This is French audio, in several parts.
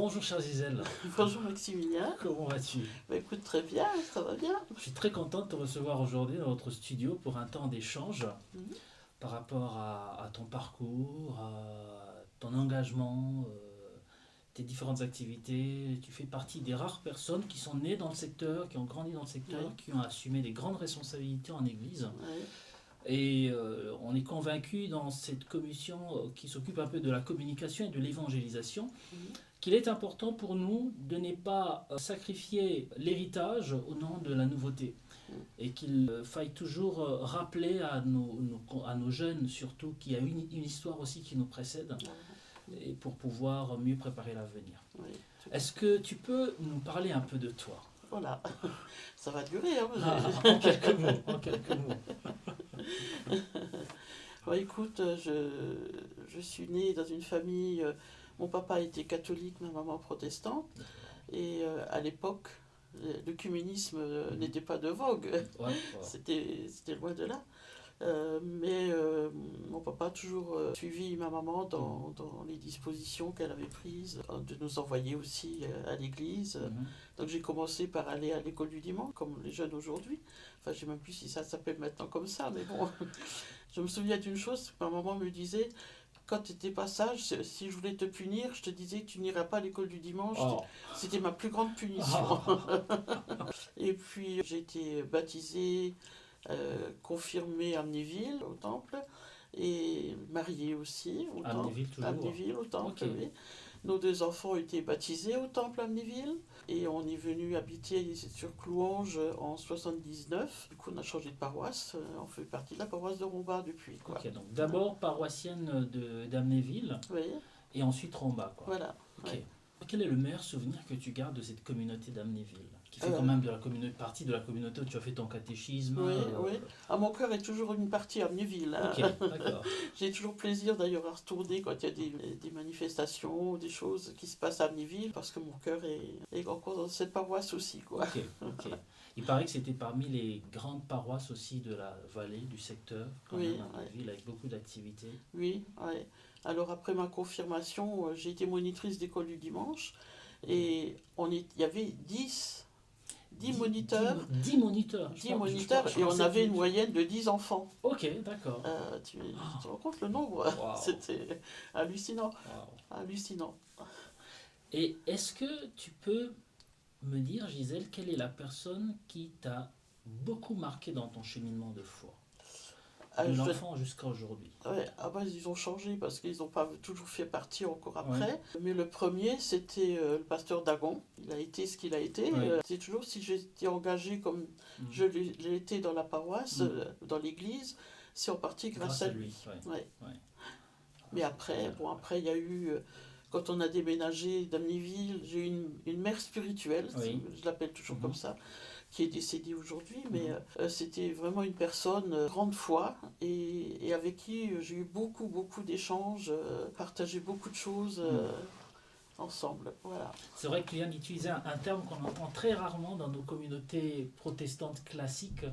Bonjour chère Gisèle, Bonjour Maximilien. comment vas-tu? Bah, écoute, très bien, ça va bien. Je suis très content de te recevoir aujourd'hui dans notre studio pour un temps d'échange Mhm. par rapport à ton parcours, à ton engagement, tes différentes activités. Tu fais partie des rares personnes qui sont nées dans le secteur, qui ont grandi dans le secteur, Oui, qui ont assumé des grandes responsabilités en Église. oui, Et on est convaincu dans cette commission qui s'occupe un peu de la communication et de l'évangélisation mhm. qu'il est important pour nous de ne pas sacrifier l'héritage au nom de la nouveauté et qu'il faille toujours rappeler à nos jeunes surtout qu'il y a une histoire aussi qui nous précède et pour pouvoir mieux préparer l'avenir. Oui, tout à Est-ce fait. que tu peux nous parler un peu de toi? Voilà, ça va durer. Hein, En quelques mots, en quelques mots. Bon, écoute, je suis née dans une famille. Mon papa était catholique, ma maman protestante. Et à l'époque, l'œcuménisme n'était pas de vogue. Ouais, ouais. C'était loin de là. Mais mon papa a toujours suivi ma maman dans les dispositions qu'elle avait prises, de nous envoyer aussi à l'église. Mhm. Donc j'ai commencé par aller à l'école du dimanche, comme les jeunes aujourd'hui. Enfin, je ne sais même plus si ça s'appelle maintenant comme ça, mais bon. Je me souviens d'une chose, ma maman me disait, quand tu n'étais pas sage, si je voulais te punir, je te disais que tu n'irais pas à l'école du dimanche. Oh. C'était ma plus grande punition. Ah. Et puis j'ai été baptisée, confirmée à Amnéville, au temple, et mariée aussi au temple. Amnéville toujours. Amnéville, au temple, Ok. oui. Nos deux enfants ont été baptisés au temple Amnéville, et on est venu habiter sur Clouange en 79. Du coup, on a changé de paroisse, on fait partie de la paroisse de Romba depuis, quoi. Ok, donc d'abord paroissienne d'Amnéville Oui, et ensuite Romba, quoi. voilà. Ok. Ouais. Quel est le meilleur souvenir que tu gardes de cette communauté d'Amnéville, qui fait quand Euh, même de la communauté, partie de la communauté où tu as fait ton catéchisme oui, oui. Ah, mon cœur est toujours une partie à Amnéville, hein. Ok, d'accord. J'ai toujours plaisir d'ailleurs à retourner quand il y a des manifestations, des choses qui se passent à Amnéville, parce que mon cœur est encore dans cette paroisse aussi, quoi. Ok, ok. Il paraît que c'était parmi les grandes paroisses aussi de la vallée, du secteur, quand Oui, même, ouais. Amnéville, avec beaucoup d'activités. Oui, ouais. Alors après ma confirmation, j'ai été monitrice d'école du dimanche, Ok. et il y avait 10 moniteurs, 10 moniteurs. 10 moniteurs, Je et on pensais avait que une moyenne de 10 enfants. Ok, d'accord. Tu te rends compte le nombre? Waouh. C'était hallucinant, Waouh. hallucinant. Et est-ce que tu peux me dire, Gisèle, quelle est la personne qui t'a beaucoup marqué dans ton cheminement de foi, de Je dois l'enfant jusqu'à aujourd'hui? Ouais, ah bah, ils ont changé parce qu'ils n'ont pas toujours fait partie encore Oui, après. Mais le premier, c'était le pasteur Dagon. Il a été ce qu'il a été. oui. C'est toujours si j'étais engagée comme Mm. l'ai été dans la paroisse, dans l'église, c'est en partie grâce Grâce à à lui, lui. oui. Ouais. Ouais. Mais C'est après, génial. bon, après, il y a eu, quand on a déménagé d'Amnéville, j'ai eu une mère spirituelle, Oui. je l'appelle toujours comme Mhm. ça, qui est décédée aujourd'hui, mais Mhm. c'était vraiment une personne grande foi et avec qui j'ai eu beaucoup, beaucoup d'échanges, partagé beaucoup de choses Mm. ensemble. Voilà. C'est vrai que tu viens d'utiliser un terme qu'on entend très rarement dans nos communautés protestantes classiques,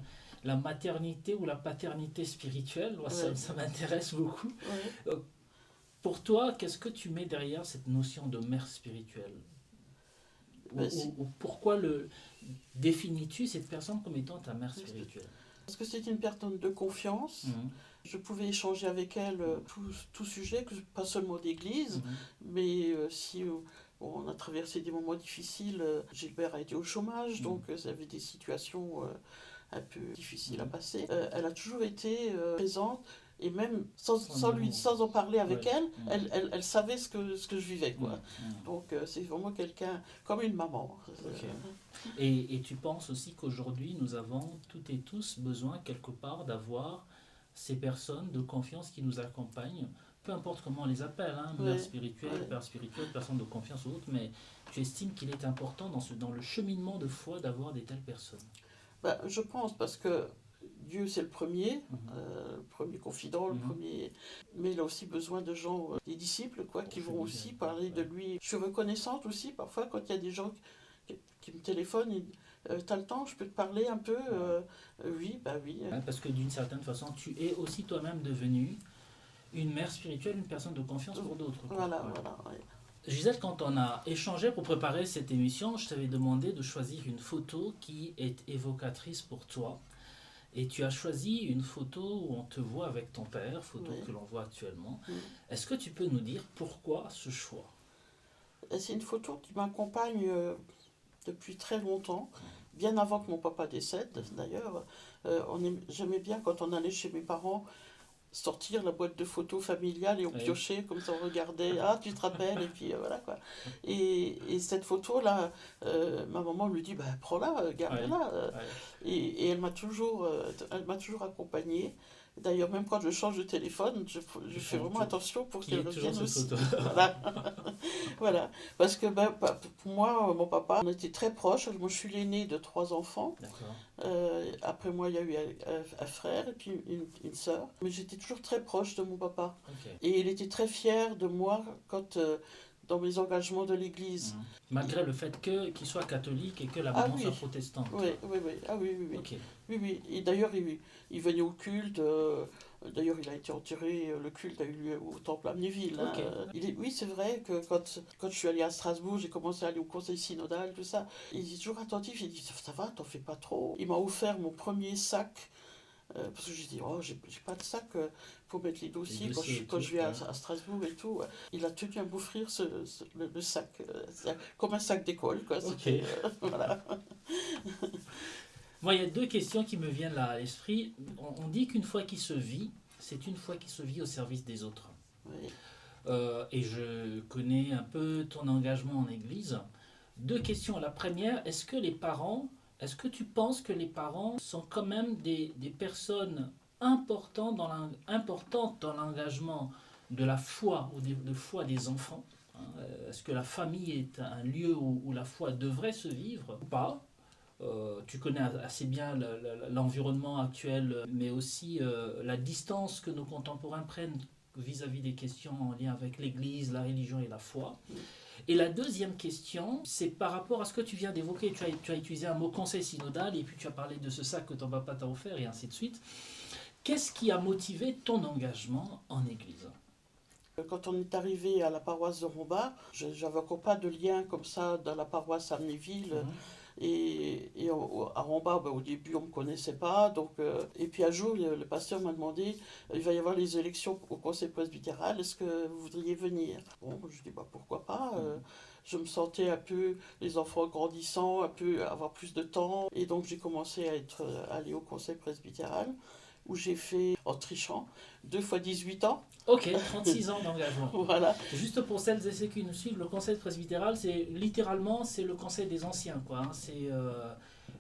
la maternité ou la paternité spirituelle. Moi, Ouais. ça m'intéresse beaucoup. Ouais. Euh, Pour toi, qu'est-ce que tu mets derrière cette notion de mère spirituelle? Ben, Ou pourquoi définis-tu cette personne comme étant ta mère spirituelle? parce que c'était une personne de confiance. Mhm. Je pouvais échanger avec elle tout sujet, pas seulement d'église, Mhm. mais si bon, on a traversé des moments difficiles. Gilbert a été au chômage, donc ça avait des situations un peu difficiles à Mhm. passer. Elle a toujours été présente, et même Son sans en parler avec ouais. elle savait ce que je vivais, quoi. Mhm. Donc c'est vraiment quelqu'un comme une maman. Ok. Et tu penses aussi qu'aujourd'hui, nous avons toutes et tous besoin quelque part d'avoir ces personnes de confiance qui nous accompagnent, peu importe comment on les appelle, hein, mère Ouais, spirituelle, ouais. père spirituel, personne de confiance ou autre, mais tu estimes qu'il est important dans le cheminement de foi d'avoir des telles personnes. Bah, je pense parce que Dieu c'est Mhm. le premier confident, le Mhm. premier, mais il a aussi besoin de gens, des disciples, quoi, Pour qui vont cheminer aussi avec lui. parler de Ouais. lui. Je suis reconnaissante aussi parfois quand il y a des gens qui me téléphonent, t'as le temps, je peux te parler un peu. Ouais. Oui, bah oui. Ouais, parce que d'une certaine façon, tu es aussi toi-même devenu une mère spirituelle, une personne de confiance pour d'autres, quoi. Voilà, Ouais. voilà. Ouais. Gisèle, quand on a échangé pour préparer cette émission, je t'avais demandé de choisir une photo qui est évocatrice pour toi. Et tu as choisi une photo où on te voit avec ton père, photo Oui. que l'on voit actuellement. Mm. Est-ce que tu peux nous dire pourquoi ce choix? Et c'est une photo qui m'accompagne depuis très longtemps, bien avant que mon papa décède d'ailleurs. J'aimais bien quand on allait chez mes parents sortir la boîte de photos familiale et on Oui. piochait, comme ça on regardait, ah tu te rappelles, et puis voilà quoi. Et cette photo-là, ma maman me dit, bah, prends-la, Oui. garde-la. Oui. Et elle m'a toujours accompagnée. D'ailleurs, même quand je change de téléphone, je fais vraiment attention pour Qu'il y qu'elle ait toujours revienne cette aussi. photo. Voilà. Voilà. Parce que ben, pour moi, mon papa, on était très proches. Moi, je suis l'aîné de 3 enfants. D'accord. Après moi, il y a eu un frère et puis une sœur. Mais j'étais toujours très proche de mon papa. Ok. Et il était très fier de moi quand, dans mes engagements de l'église. Mhm. Malgré le fait qu'il soit catholique et que la Ah maman soit oui, protestante. oui, oui, oui. Ah oui, oui, oui. Ok. Oui, oui. Et d'ailleurs, il venait au culte. D'ailleurs, il a été enterré. Le culte a eu lieu au temple Amnéville. Hein. Ok. Oui, c'est vrai que quand je suis allée à Strasbourg, j'ai commencé à aller au conseil synodal, tout ça. Il est toujours attentif. Il dit, ça va, t'en fais pas trop. Il m'a offert mon premier sac. Parce que j'ai dit, oh, j'ai pas de sac pour mettre les dossiers dossiers et quand tout, je vais ouais. à Strasbourg et tout. Il a tenu à m'offrir le sac, comme un sac d'école, quoi. Ok. Voilà. Moi, il y a deux questions qui me viennent là à l'esprit. On dit qu'une fois qui se vit, c'est une fois qui se vit au service des autres. Oui. Et je connais un peu ton engagement en Église. Deux questions. La première, est-ce que tu penses que les parents sont quand même des personnes importantes dans l'engagement de la foi ou de foi des enfants? Est-ce que la famille est un lieu où la foi devrait se vivre ou pas? Tu connais assez bien l'environnement actuel, mais aussi la distance que nos contemporains prennent vis-à-vis des questions en lien avec l'Église, la religion et la foi. Et la deuxième question, c'est par rapport à ce que tu viens d'évoquer. Tu as utilisé un mot conseil synodal et puis tu as parlé de ce sac que ton papa t'a offert et ainsi de suite. Qu'est-ce qui a motivé ton engagement en Église? Quand on est arrivé à la paroisse de Rombas, je n'avais encore pas de lien comme ça dans la paroisse Amnéville. À Rombas, ben, au début, on ne me connaissait pas. Et puis un jour, le pasteur m'a demandé, il va y avoir les élections au conseil presbytéral, est-ce que vous voudriez venir? Bon, je dis, bah, pourquoi pas. Je me sentais un peu, les enfants grandissant, un peu avoir plus de temps. Et donc j'ai commencé à aller au conseil presbytéral, où j'ai fait, en trichant, 2 fois 18 ans. Ok, 36 ans d'engagement. Voilà. Juste pour celles et ceux qui nous suivent, le conseil presbytéral, c'est littéralement c'est le conseil des anciens, quoi. Hein. C'est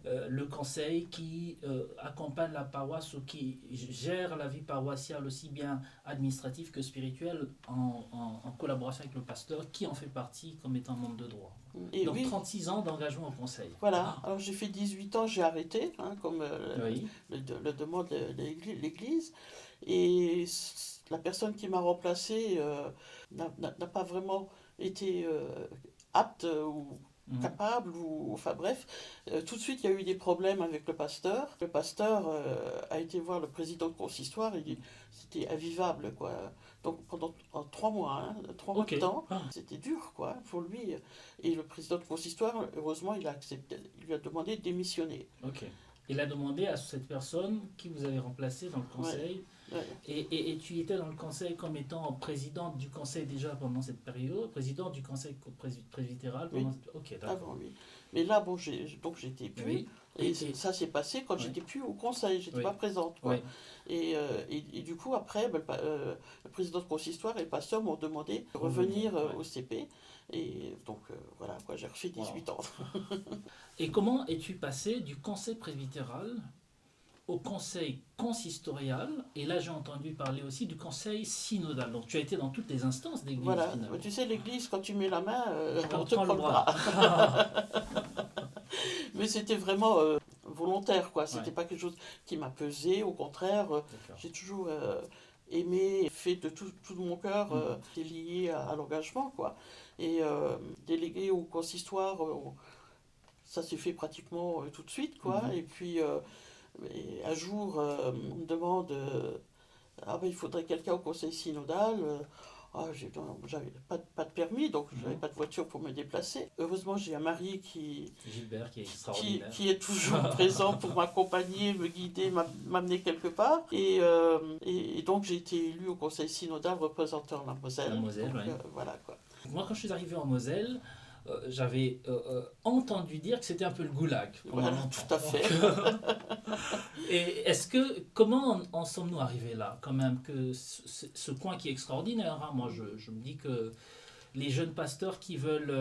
le conseil qui accompagne la paroisse ou qui gère la vie paroissiale aussi bien administrative que spirituelle en collaboration avec le pasteur qui en fait partie comme étant membre de droit. Et Donc oui, 36 ans d'engagement au conseil. voilà. Alors j'ai fait 18 ans, j'ai arrêté, hein, comme Oui. le demande l'Église. Et la personne qui m'a remplacé n'a pas vraiment été apte ou Mhm. capable, enfin bref. Tout de suite, il y a eu des problèmes avec le pasteur. Le pasteur a été voir le président de consistoire et c'était invivable, quoi. Donc pendant 3 mois, hein, 3 mois Ok. de temps, Ah. c'était dur, quoi, pour lui. Et le président de consistoire, heureusement, il a accepté, il lui a demandé de démissionner. Ok. Il a demandé à cette personne qui vous avez remplacé dans le conseil. Ouais. Et tu étais dans le conseil comme étant présidente du conseil déjà pendant cette période, président du conseil presbytéral Oui. pendant cette... Ok, d'accord. Avant, oui. Mais là, bon, donc j'étais plus. Oui. Et ça s'est passé quand Ouais. j'étais plus au conseil, j'étais Oui. pas présente, quoi. Oui. Et du coup, après, ben, le président de consistoire et le pasteur m'ont demandé de revenir Ouais. au CP. Et donc, voilà, quoi, j'ai refait 18 ans. Et comment es-tu passé du conseil presbytéral au conseil consistorial? Et là, j'ai entendu parler aussi du conseil synodal. Donc, tu as été dans toutes les instances d'église, Voilà. finalement. Tu sais, l'église, quand tu mets la main, on te prend prend le le bras. bras. Mais c'était vraiment volontaire, quoi. C'était Ouais. pas quelque chose qui m'a pesé. Au contraire, D'accord. j'ai toujours aimé, et fait de tout de mon cœur, qui est lié à l'engagement, quoi. Et délégué au consistoire, ça s'est fait pratiquement tout de suite, quoi. Mhm. Et puis, un jour, on me demande, ah ben, il faudrait quelqu'un au conseil synodal. J'avais pas de permis, donc je n'avais Mhm. pas de voiture pour me déplacer. Heureusement, j'ai un mari qui, Gilbert qui est extraordinaire. qui est toujours présent pour m'accompagner, me guider, m'amener quelque part. Et donc, j'ai été élu au conseil synodal représentant la La Moselle. Moselle, Donc, oui. voilà quoi. Moi, quand je suis arrivé en Moselle, j'avais entendu dire que c'était un peu le goulag pendant Voilà, longtemps. tout à fait. Et comment en sommes-nous arrivés là, quand même, que ce coin qui est extraordinaire, hein, moi je me dis que les jeunes pasteurs qui veulent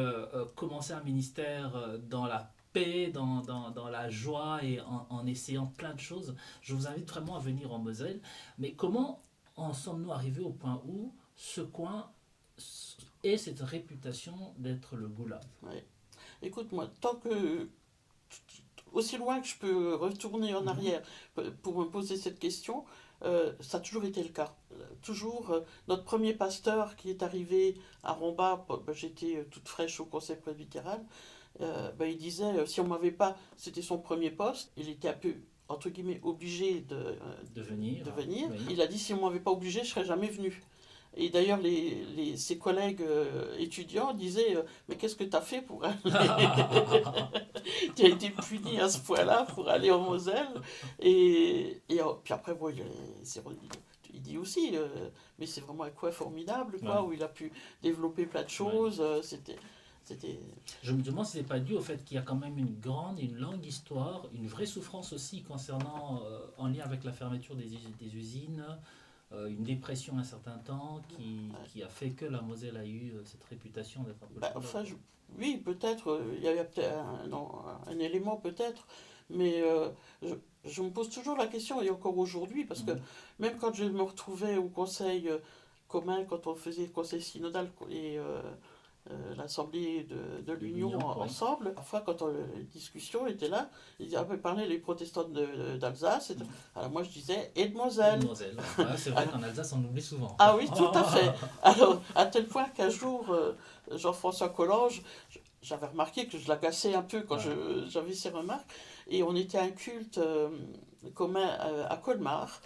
commencer un ministère dans la paix, dans la joie et en essayant plein de choses, je vous invite vraiment à venir en Moselle. Mais comment en sommes-nous arrivés au point où ce coin ait cette réputation d'être le goulag? Ouais. Écoute, moi, aussi loin que je peux retourner en Mhm. arrière pour me poser cette question, ça a toujours été le cas. Toujours, notre premier pasteur qui est arrivé à Romba, j'étais toute fraîche au conseil presbytéral, il disait, si on m'avait pas, c'était son premier poste, il était un peu, entre guillemets, obligé De venir, de venir. oui. Il a dit, si on m'avait pas obligé, je serais jamais venu. Et d'ailleurs, ses collègues étudiants disaient, mais qu'est-ce que tu as fait pour aller Tu as été puni à ce point-là pour aller en Moselle. Puis après, bon, il dit aussi, mais c'est vraiment un coin formidable, Ouais, quoi, où il a pu développer plein de ouais. choses. C'était... Je me demande si ce n'est pas dû au fait qu'il y a quand même une longue histoire, une vraie souffrance aussi concernant, en lien avec la fermeture des usines, une dépression un certain temps qui a fait que la Moselle a eu cette réputation d'être un peu le goulag, Enfin, quoi. oui, peut-être, il y avait peut-être un élément, peut-être, mais je me pose toujours la question, et encore aujourd'hui, parce que Mhm. même quand je me retrouvais au conseil commun, quand on faisait le conseil synodal et l'Assemblée de De l'Union l'Union, oui. ensemble. Parfois, quand les discussions étaient là, ils disaient, ah, mais parlez les protestants d'Alsace. Alors moi, je disais, et de Et de Moselle. Moselle. Ouais, c'est vrai Alors, qu'en Alsace, on oublie souvent. ah oui, tout à fait. Alors, à tel point qu'un jour, Jean-François Collange, j'avais remarqué que je l'agaçais un peu quand Ouais. j'avais ces remarques, et on était à un culte commun à Colmar,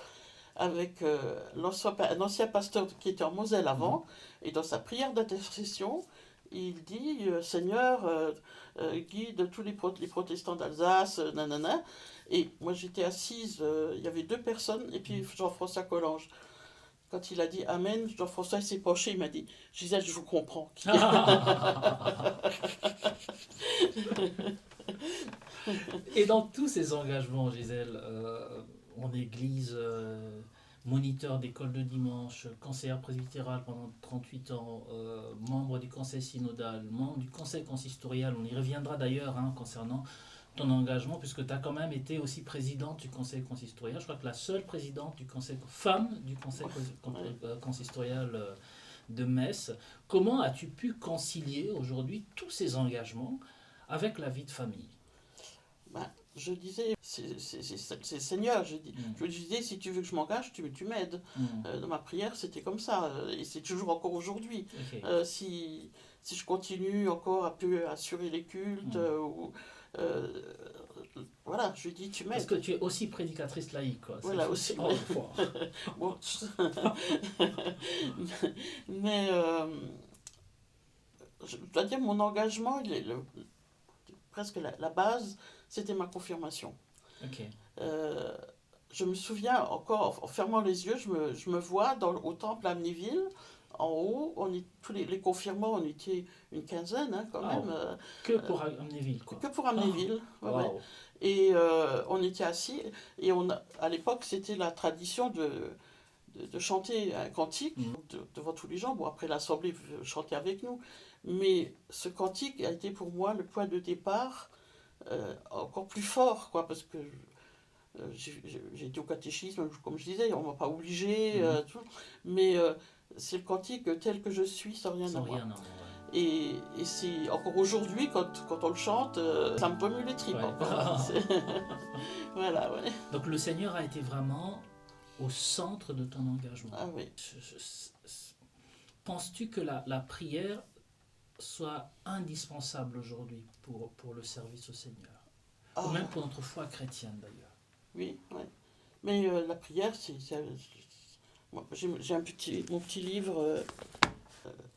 avec un ancien pasteur qui était en Moselle Mhm. avant, et dans sa prière d'intercession, il dit Seigneur, guide tous les protestants d'Alsace, nanana. Et moi j'étais assise, il y avait deux personnes, et puis Jean-François Collange. Quand il a dit Amen, Jean-François s'est penché, il m'a dit Gisèle, je vous comprends. Et dans tous ces engagements, Gisèle, en église, moniteur d'école de dimanche, conseillère presbytérale pendant 38 ans, membre du conseil synodal, membre du conseil consistorial, on y reviendra d'ailleurs hein, concernant ton engagement, puisque tu as quand même été aussi présidente du conseil consistorial. Je crois que la seule présidente du conseil, femme du conseil Ouais. consistorial de Metz. Comment as-tu pu concilier aujourd'hui tous ces engagements avec la vie de famille? Je disais, c'est Seigneur, Mm. je disais, si tu veux que je m'engage, tu m'aides. Mm. Dans ma prière, c'était comme ça, et c'est toujours encore aujourd'hui. Ok. Si je continue encore à peu assurer les cultes, Mm. euh, voilà, je lui dis, tu Parce que m'aides. tu es aussi prédicatrice laïque, quoi. Ça, il Voilà faut aussi, aussi. Oh, ouais. fort. Bon, mais je dois dire, mon engagement, presque la base, c'était ma confirmation. Ok. Euh, je me souviens encore, en fermant les yeux, je me vois au temple à Amnéville, en haut, tous les confirmants, on était une quinzaine hein, quand même, Waouh. Que pour Amnéville, quoi. que pour Oh, Amnéville. Ouais, ouais. waouh. Et on était assis, et à l'époque, c'était la tradition de chanter un cantique Mm. devant tous les gens. Bon, après l'Assemblée chantait avec nous, mais ce cantique a été pour moi le point de départ encore plus fort, quoi, parce que j'ai été au catéchisme, comme je disais, on ne m'a pas obligé, Mm. mais c'est le cantique tel que je suis, sans rien Sans avoir. rien, non. Ouais. Et c'est encore aujourd'hui, quand on le chante, ça me remue les tripes Ouais. encore. Hein. Voilà, ouais. Donc le Seigneur a été vraiment au centre de ton engagement. Ah oui. Penses-tu que la prière soit indispensable aujourd'hui pour le service au Seigneur? Ou même Ah, pour notre foi chrétienne d'ailleurs? oui, ouais. Mais la prière, moi, j'ai mon petit livre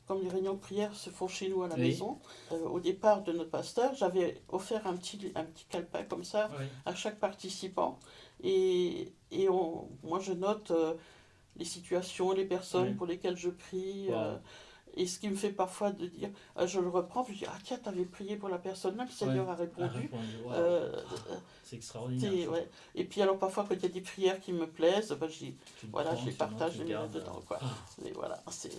Comme les réunions de prière se font chez nous à la Oui. maison, au départ de notre pasteur, j'avais offert un petit calepin comme ça Oui. à chaque participant. Moi, je note les situations, les personnes Oui. pour lesquelles je prie. Wow. Et ce qui me fait parfois de dire, je le reprends, puis je dis, ah tiens, t'avais prié pour la personne là, le Oui. Seigneur a A répondu. répondu. Wow. Euh, C'est extraordinaire. Ça. ouais. Et puis alors parfois quand il y a des prières qui me plaisent, ben, Tu le voilà, je prends, les tu notes, partage, tu je le les mets gardes. là-dedans. Quoi. Et voilà, c'est...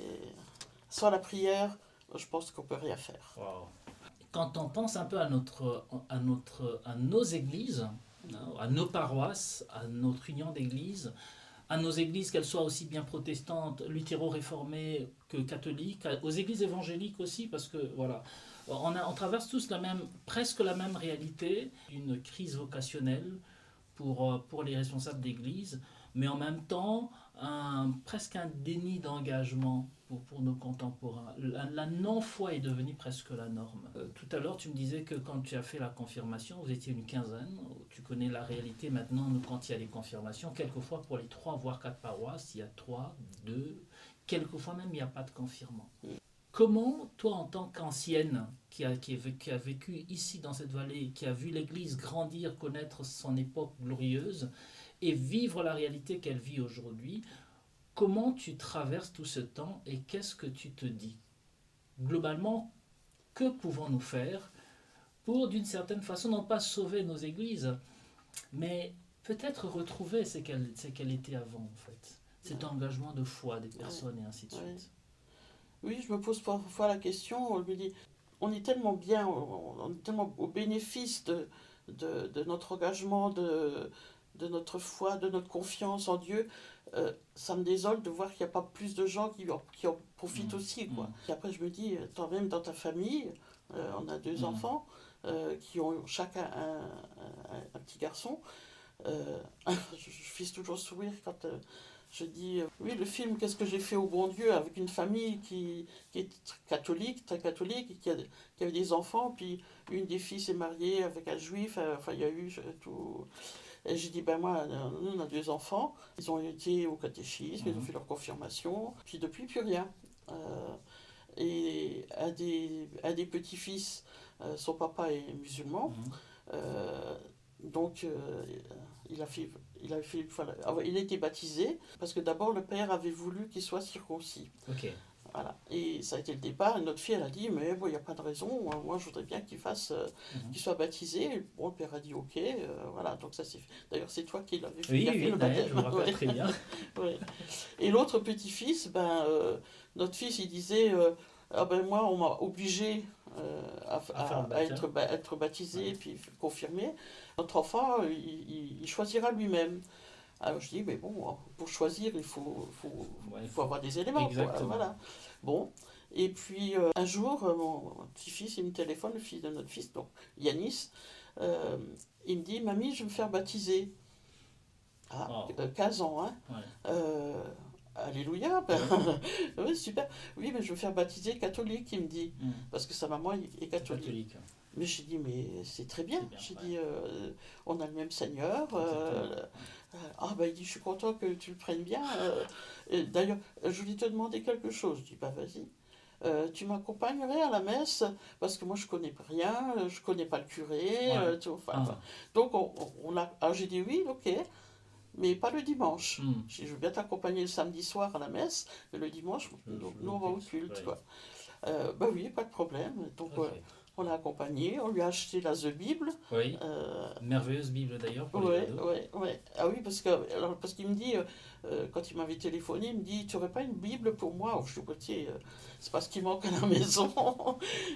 Sans la prière, je pense qu'on peut rien faire. Wow. Quand on pense un peu à nos églises, hein, à nos paroisses, à notre union d'églises, à nos églises, qu'elles soient aussi bien protestantes, luthéro-réformées que catholiques, aux églises évangéliques aussi, parce que voilà, on traverse tous presque la même réalité, une crise vocationnelle pour les responsables d'église, mais en même temps, presque un déni d'engagement pour nos contemporains. La non-foi est devenue presque la norme. Tout à l'heure, tu me disais que quand tu as fait la confirmation, vous étiez une quinzaine. Tu connais la réalité maintenant, quand il y a les confirmations, quelquefois pour les 3 voire 4 paroisses, il y a 3, 2, quelquefois même il n'y a pas de confirmant. Comment, toi, en tant qu'ancienne, qui a vécu ici dans cette vallée, qui a vu l'Église grandir, connaître son époque glorieuse et vivre la réalité qu'elle vit aujourd'hui, comment tu traverses tout ce temps et qu'est-ce que tu te dis? Globalement, que pouvons-nous faire pour, d'une certaine façon, non pas sauver nos églises, mais peut-être retrouver ce qu'elle était avant, en fait. Cet engagement de foi des personnes et ainsi de suite. Oui, je me pose parfois la question, je me dis, on est tellement bien, on est tellement au bénéfice de notre engagement, de notre foi, de notre confiance en Dieu. Ça me désole de voir qu'il n'y a pas plus de gens qui en profitent aussi. Quoi. Et après, je me dis, toi-même dans ta famille, on a 2 enfants qui ont chacun un petit garçon. Je fais toujours sourire quand je dis, oui, le film Qu'est-ce que j'ai fait au bon Dieu avec une famille qui est catholique, très catholique, et qui avait des enfants, puis une des filles s'est mariée avec un juif, enfin il y a eu tout. Et j'ai dit, ben moi, nous on a 2 enfants, ils ont été au catéchisme, ils ont fait leur confirmation, puis depuis plus rien. Et un des petits-fils, son papa est musulman, donc il a fait, voilà, il a été baptisé parce que d'abord le père avait voulu qu'il soit circoncis. Ok. Voilà. Et ça a été le départ. Et notre fille, elle a dit, mais bon, il n'y a pas de raison. Moi, je voudrais bien qu'il soit baptisé. Bon, le père a dit, ok. Voilà. Donc ça, c'est fait. D'ailleurs, c'est toi qui l'avais fait, Oui, qui a fait le baptême. je me rappelle très bien. Ouais. Et l'autre petit-fils, notre fils, il disait, ah ben moi, on m'a obligé à être baptisé et puis confirmé. Notre enfant, il choisira lui-même. Alors je dis, mais bon, pour choisir, il faut avoir des éléments. Exactement. Voilà. Bon. Et puis un jour, mon petit-fils, il me téléphone, le fils de notre fils, donc Yanis, il me dit, mamie, je vais me faire baptiser. Ah, 15 ans, hein. Alléluia, oui, super. Oui, mais je veux faire baptiser catholique, il me dit, parce que sa maman est catholique. Mais j'ai dit, mais c'est très bien. J'ai dit, on a le même Seigneur. Il dit, je suis content que tu le prennes bien. D'ailleurs, je voulais te demander quelque chose. Je dis, bah vas-y. Tu m'accompagnerais à la messe parce que moi je connais rien, je connais pas le curé. Donc j'ai dit oui, ok, mais pas le dimanche. Je veux bien t'accompagner le samedi soir à la messe, mais le dimanche, nous on va au culte. Quoi. Oui, pas de problème. Donc on l'a accompagné, on lui a acheté la The Bible. Oui. Merveilleuse Bible d'ailleurs pour les ados. Ah oui, parce qu'il me dit, quand il m'avait téléphoné, il me dit, tu n'aurais pas une Bible pour moi? Je suis c'est pas ce qui manque à la maison.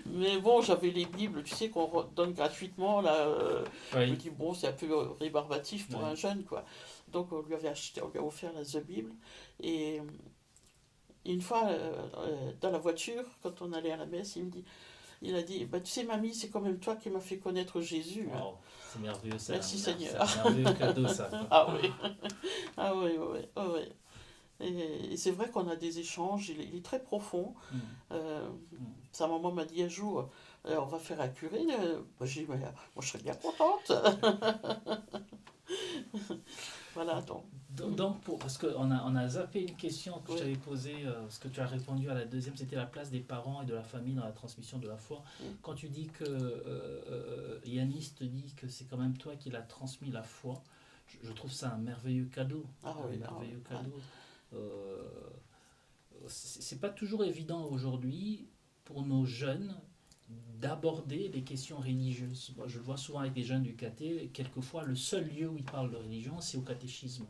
Mais bon, j'avais les Bibles, tu sais, qu'on donne gratuitement. Là, Je me dis, bon, c'est un peu rébarbatif pour un jeune, quoi. Donc on lui a offert la The Bible. Et une fois, dans la voiture, quand on allait à la messe, il a dit, tu sais, mamie, c'est quand même toi qui m'as fait connaître Jésus. Wow, c'est merveilleux ça. Merci Seigneur. C'est un merveilleux cadeau ça. Ah oui. Ah oui, oui, oui. Et c'est vrai qu'on a des échanges, il est très profond. Sa maman m'a dit un jour, on va faire un curé. J'ai dit, moi je serais bien contente. Voilà, donc. Donc, parce qu'on on a zappé une question que je t'avais posée, parce que tu as répondu à la deuxième, c'était la place des parents et de la famille dans la transmission de la foi. Quand tu dis que Yanis te dit que c'est quand même toi qui l'as transmis la foi, je trouve ça un merveilleux cadeau. Merveilleux cadeau. C'est pas toujours évident aujourd'hui pour nos jeunes d'aborder les questions religieuses. Moi, je le vois souvent avec les jeunes du caté, quelquefois le seul lieu où ils parlent de religion, c'est au catéchisme.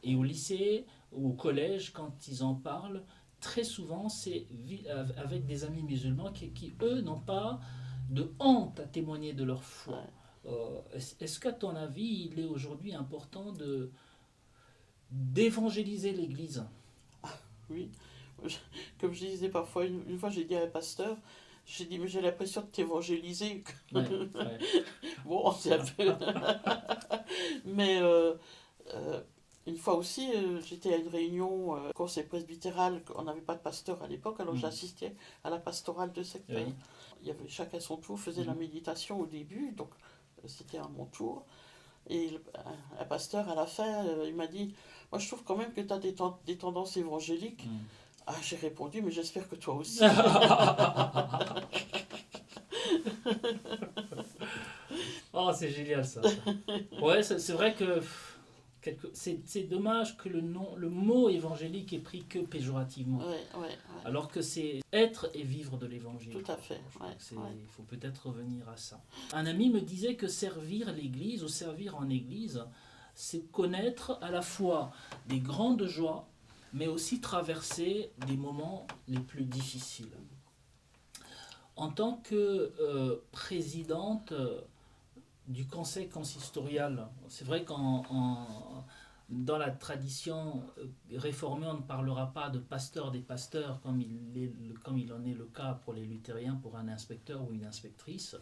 Et au lycée ou au collège, quand ils en parlent, très souvent, c'est avec des amis musulmans qui eux, n'ont pas de honte à témoigner de leur foi. Est-ce qu'à ton avis, il est aujourd'hui important d'évangéliser l'Église? Oui. Comme je disais parfois, une fois j'ai dit à un pasteur, j'ai dit, mais j'ai l'impression de t'évangéliser. Ouais. Bon, c'est un peu... Mais une fois aussi, j'étais à une réunion conseil presbytéral, on n'avait pas de pasteur à l'époque, alors j'assistais à la pastorale de secteur. Oui. Il y avait chacun son tour, faisait la méditation au début, donc c'était à mon tour. Et un pasteur, à la fin, il m'a dit, moi je trouve quand même que tu as des tendances évangéliques. Ah, j'ai répondu, mais j'espère que toi aussi. Oh, c'est génial ça. Ouais, c'est vrai que c'est dommage que le mot évangélique est pris que péjorativement. Ouais. Alors que c'est être et vivre de l'évangile. Tout à fait. Il faut peut-être revenir à ça. Un ami me disait que servir l'Église ou servir en Église, c'est connaître à la fois des grandes joies, mais aussi traverser des moments les plus difficiles. En tant que présidente du conseil consistorial, c'est vrai dans la tradition réformée, on ne parlera pas de pasteur des pasteurs comme il en est le cas pour les luthériens, pour un inspecteur ou une inspectrice,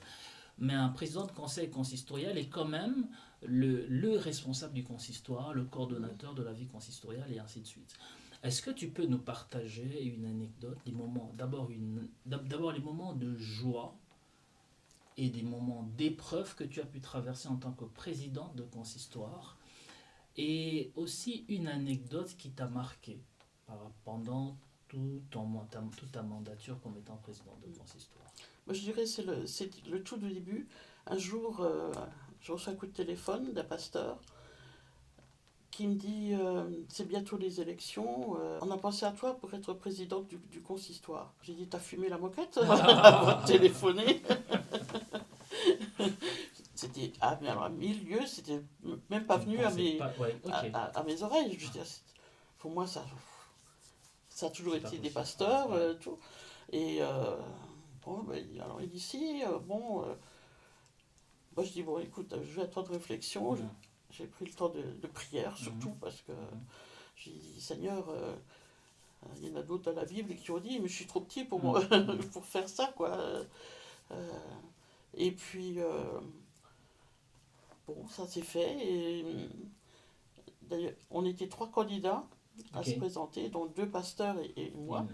mais un président de conseil consistorial est quand même le responsable du consistoire, le coordonnateur de la vie consistoriale et ainsi de suite. Est-ce que tu peux nous partager une anecdote, d'abord les moments de joie et des moments d'épreuve que tu as pu traverser en tant que présidente de consistoire, et aussi une anecdote qui t'a marqué pendant toute ta mandature comme étant présidente de consistoire? Moi, je dirais c'est le tout du début. Un jour, je reçois un coup de téléphone d'un pasteur qui me dit c'est bientôt les élections, on a pensé à toi pour être présidente du consistoire. J'ai dit, t'as fumé la moquette avant de téléphoner. C'était mais alors, à 1000 lieues, c'était même pas venu à mes oreilles. Je veux dire, pour moi, ça a toujours été des pasteurs, tout. Et bon, alors il dit si, moi je dis, bon, écoute, je vais attendre réflexion. J'ai pris le temps de prière, surtout, parce que j'ai dit, Seigneur, il y en a d'autres dans la Bible qui ont dit, mais je suis trop petit pour faire ça, quoi. Et puis, bon, ça s'est fait. Et d'ailleurs, on était 3 candidats à se présenter, donc 2 pasteurs et moi.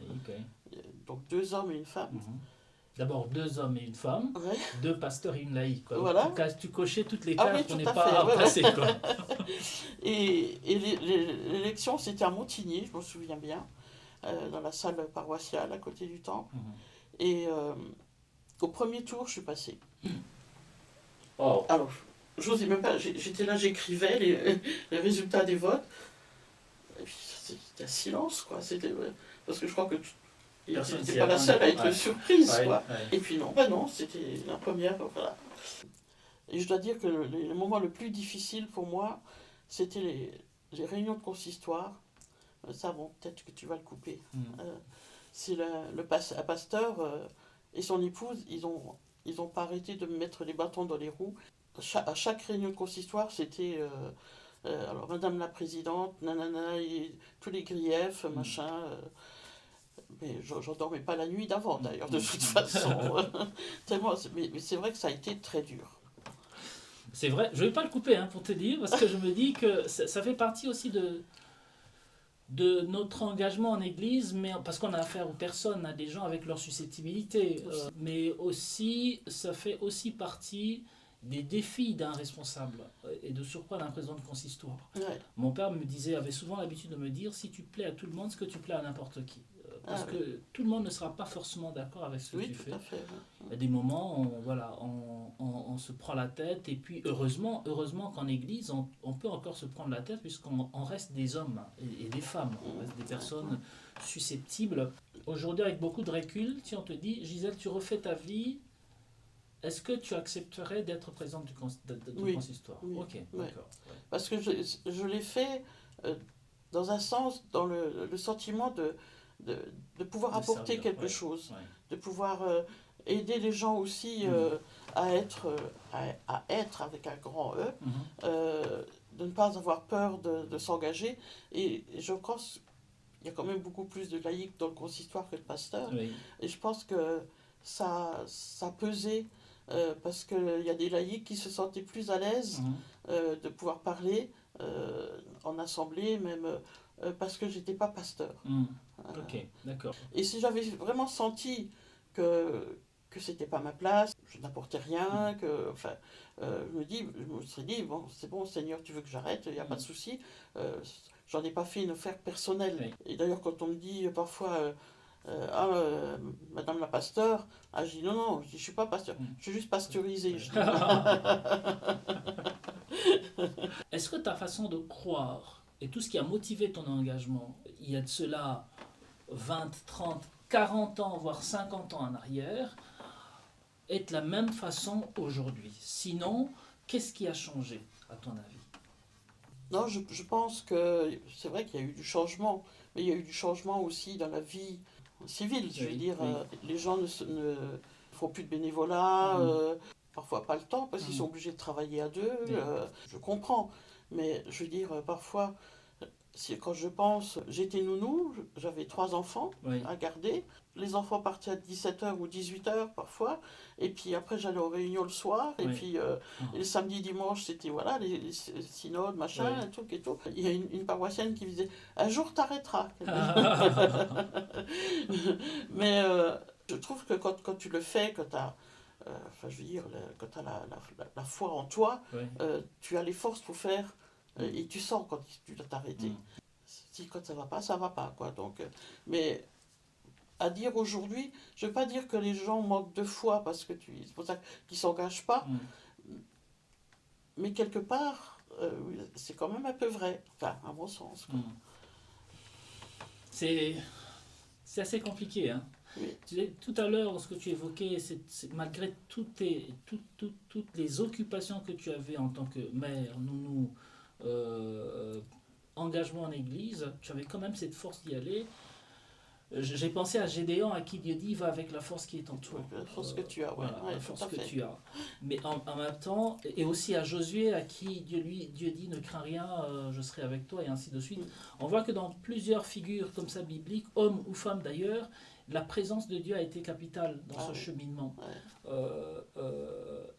Donc 2 hommes et une femme. D'abord 2 hommes et une femme, 2 pasteurs et une laïque. Quoi. Voilà. Tu cochais toutes les cases qu'on n'est pas remplacées. Quoi. Et l'élection, c'était à Montigny, je me souviens bien, dans la salle paroissiale à côté du temple. Et au premier tour, je suis passée. Oh. Alors, je n'osais même pas, j'étais là, j'écrivais les résultats des votes. Et puis, c'était un silence, quoi. Parce que je crois que j'étais pas la seule à être surprise, quoi. Et puis non, c'était la première, voilà. Et je dois dire que le moment le plus difficile pour moi, c'était les réunions de consistoire. Ça, bon, peut-être que tu vas le couper. C'est un pasteur et son épouse, ils ont pas arrêté de me mettre les bâtons dans les roues. À chaque réunion de consistoire, c'était alors Madame la Présidente, nanana, et tous les griefs, machin. Mais j'en dormais pas la nuit d'avant, d'ailleurs, de toute façon. Tellement, mais c'est vrai que ça a été très dur. C'est vrai, je ne vais pas le couper pour te dire, parce que je me dis que ça fait partie aussi de notre engagement en Église, mais parce qu'on a affaire aux personnes, à des gens avec leurs susceptibilités. Mais aussi, ça fait aussi partie des défis d'un responsable et de surcroît d'un président de consistoire. Ouais. Mon père avait souvent l'habitude de me dire, si tu plais à tout le monde, ce que tu plais à n'importe qui. Parce Ah, oui. que tout le monde ne sera pas forcément d'accord avec ce que Oui, tu tout fais. à fait. Il y a des moments où on se prend la tête, et puis heureusement qu'en Église, on peut encore se prendre la tête, puisqu'on reste des hommes et des femmes, on reste des personnes susceptibles. Aujourd'hui, avec beaucoup de recul, si on te dit, Gisèle, tu refais ta vie, est-ce que tu accepterais d'être présidente de Oui, consistoire? oui, Ok, oui. d'accord. Parce que je l'ai fait euh, dans un sens, dans le sentiment de, de pouvoir De apporter servir, quelque ouais, chose, ouais. de pouvoir aider les gens aussi à être, à être avec un grand E, Mhm. de ne pas avoir peur de s'engager. Et je pense qu'il y a quand même beaucoup plus de laïcs dans le consistoire que de pasteurs. Oui. Et je pense que ça pesait parce qu'il y a des laïcs qui se sentaient plus à l'aise Mhm. de pouvoir parler en assemblée, même parce que j'étais pas pasteur. Mhm. Ok, d'accord. Et si j'avais vraiment senti que c'était pas ma place, je n'apportais rien, que, enfin, je me serais dit, bon, c'est bon, Seigneur, tu veux que j'arrête, il n'y a pas de souci. J'en ai pas fait une affaire personnelle. Oui. Et d'ailleurs, quand on me dit parfois, Madame la pasteur, je dis non, non, je suis pas pasteur, je suis juste pasteurisé. Ouais. Je dis. Est-ce que ta façon de croire et tout ce qui a motivé ton engagement, il y a de cela 20, 30, 40 ans, voire 50 ans en arrière, est de la même façon aujourd'hui? Sinon, qu'est-ce qui a changé, à ton avis? Non, je pense que c'est vrai qu'il y a eu du changement, mais il y a eu du changement aussi dans la vie civile. Je veux Oui, dire, oui. les gens ne font plus de bénévolat, Mm. parfois pas le temps parce qu'ils sont obligés de travailler à deux. Oui. Je comprends, mais je veux dire, parfois, quand je pense, j'étais nounou, j'avais 3 enfants Oui. à garder. Les enfants partaient à 17h ou 18h parfois. Et puis après, j'allais aux réunions le soir. Et Oui. puis et le samedi, dimanche, c'était voilà, les synodes, machin, Oui. un truc et tout. Il y a une paroissienne qui me disait, un jour t'arrêteras. Mais je trouve que quand tu le fais, que tu as, enfin, je veux dire, quand tu as la foi en toi, Oui. tu as les forces pour faire. Et tu sens quand tu dois t'arrêter. Mm. Si quand ça va pas, quoi. Donc, mais à dire aujourd'hui, je veux pas dire que les gens manquent de foi parce que c'est pour ça qu'ils s'engagent pas, Mm. mais quelque part, oui, c'est quand même un peu vrai, enfin, à mon sens. Quoi. Mm. C'est assez compliqué, hein. Oui. Tout à l'heure, ce que tu évoquais, malgré toutes les occupations que tu avais en tant que mère, nounou, engagement en église, tu avais quand même cette force d'y aller. J'ai pensé à Gédéon, à qui Dieu dit, va avec la force qui est en toi. La force que tu as, ouais. Voilà, Ouais, la tout force à que fait. tu as. Mais en même temps, et aussi à Josué, à qui Dieu dit, ne crains rien, je serai avec toi, et ainsi de suite. On voit que dans plusieurs figures comme ça bibliques, hommes ou femmes d'ailleurs, la présence de Dieu a été capitale dans ce oui. cheminement. Ouais.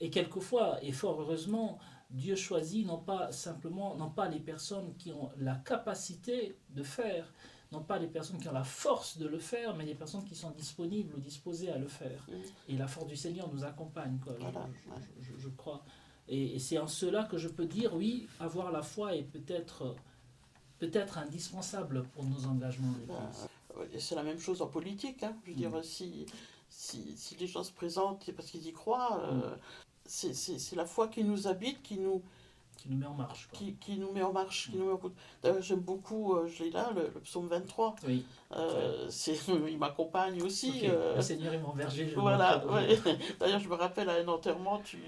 Et quelquefois, et fort heureusement, Dieu choisit non pas les personnes qui ont la capacité de faire, non pas les personnes qui ont la force de le faire, mais les personnes qui sont disponibles ou disposées à le faire. Et la force du Seigneur nous accompagne, quoi, Voilà, je crois. Et c'est en cela que je peux dire, oui, avoir la foi est peut-être indispensable pour nos engagements d'église. Et c'est la même chose en politique. Hein. Je veux dire, si les gens se présentent, c'est parce qu'ils y croient. C'est la foi qui nous habite, qui nous met en marche. Quoi. Qui nous met en marche. Qui nous met en... D'ailleurs, j'aime beaucoup, je l'ai là, le psaume 23. Oui. Il m'accompagne aussi. Okay. Le Seigneur est mon berger. Voilà. Ouais. D'ailleurs, je me rappelle à un enterrement, tu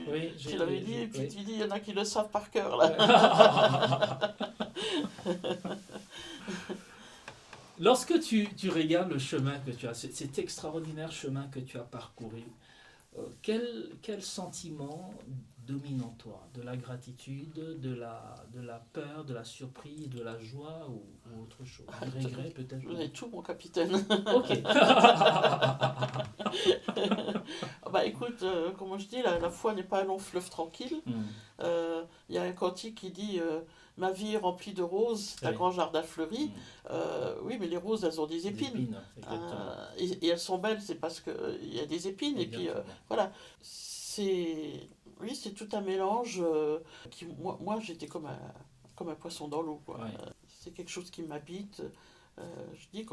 l'avais dit, et puis tu dis, il y en a qui le savent par cœur. Là. Lorsque tu regardes le chemin que tu as, cet extraordinaire chemin que tu as parcouru, quel sentiment domine en toi? De la gratitude, de la peur, de la surprise, de la joie ou autre chose? Du regret peut-être? Vous avez tout, mon capitaine. Ok. Bah écoute, comme je dis, la foi n'est pas un long fleuve tranquille. Y a un cantique qui dit ma vie est remplie de roses, c'est un grand jardin fleuri. Oui, mais les roses, elles ont des épines. Et elles sont belles, c'est parce qu'il y a des épines. Et puis voilà, c'est Oui, c'est tout un mélange qui, moi j'étais comme un poisson dans l'eau, quoi. Ouais. C'est quelque chose qui m'habite. Je dis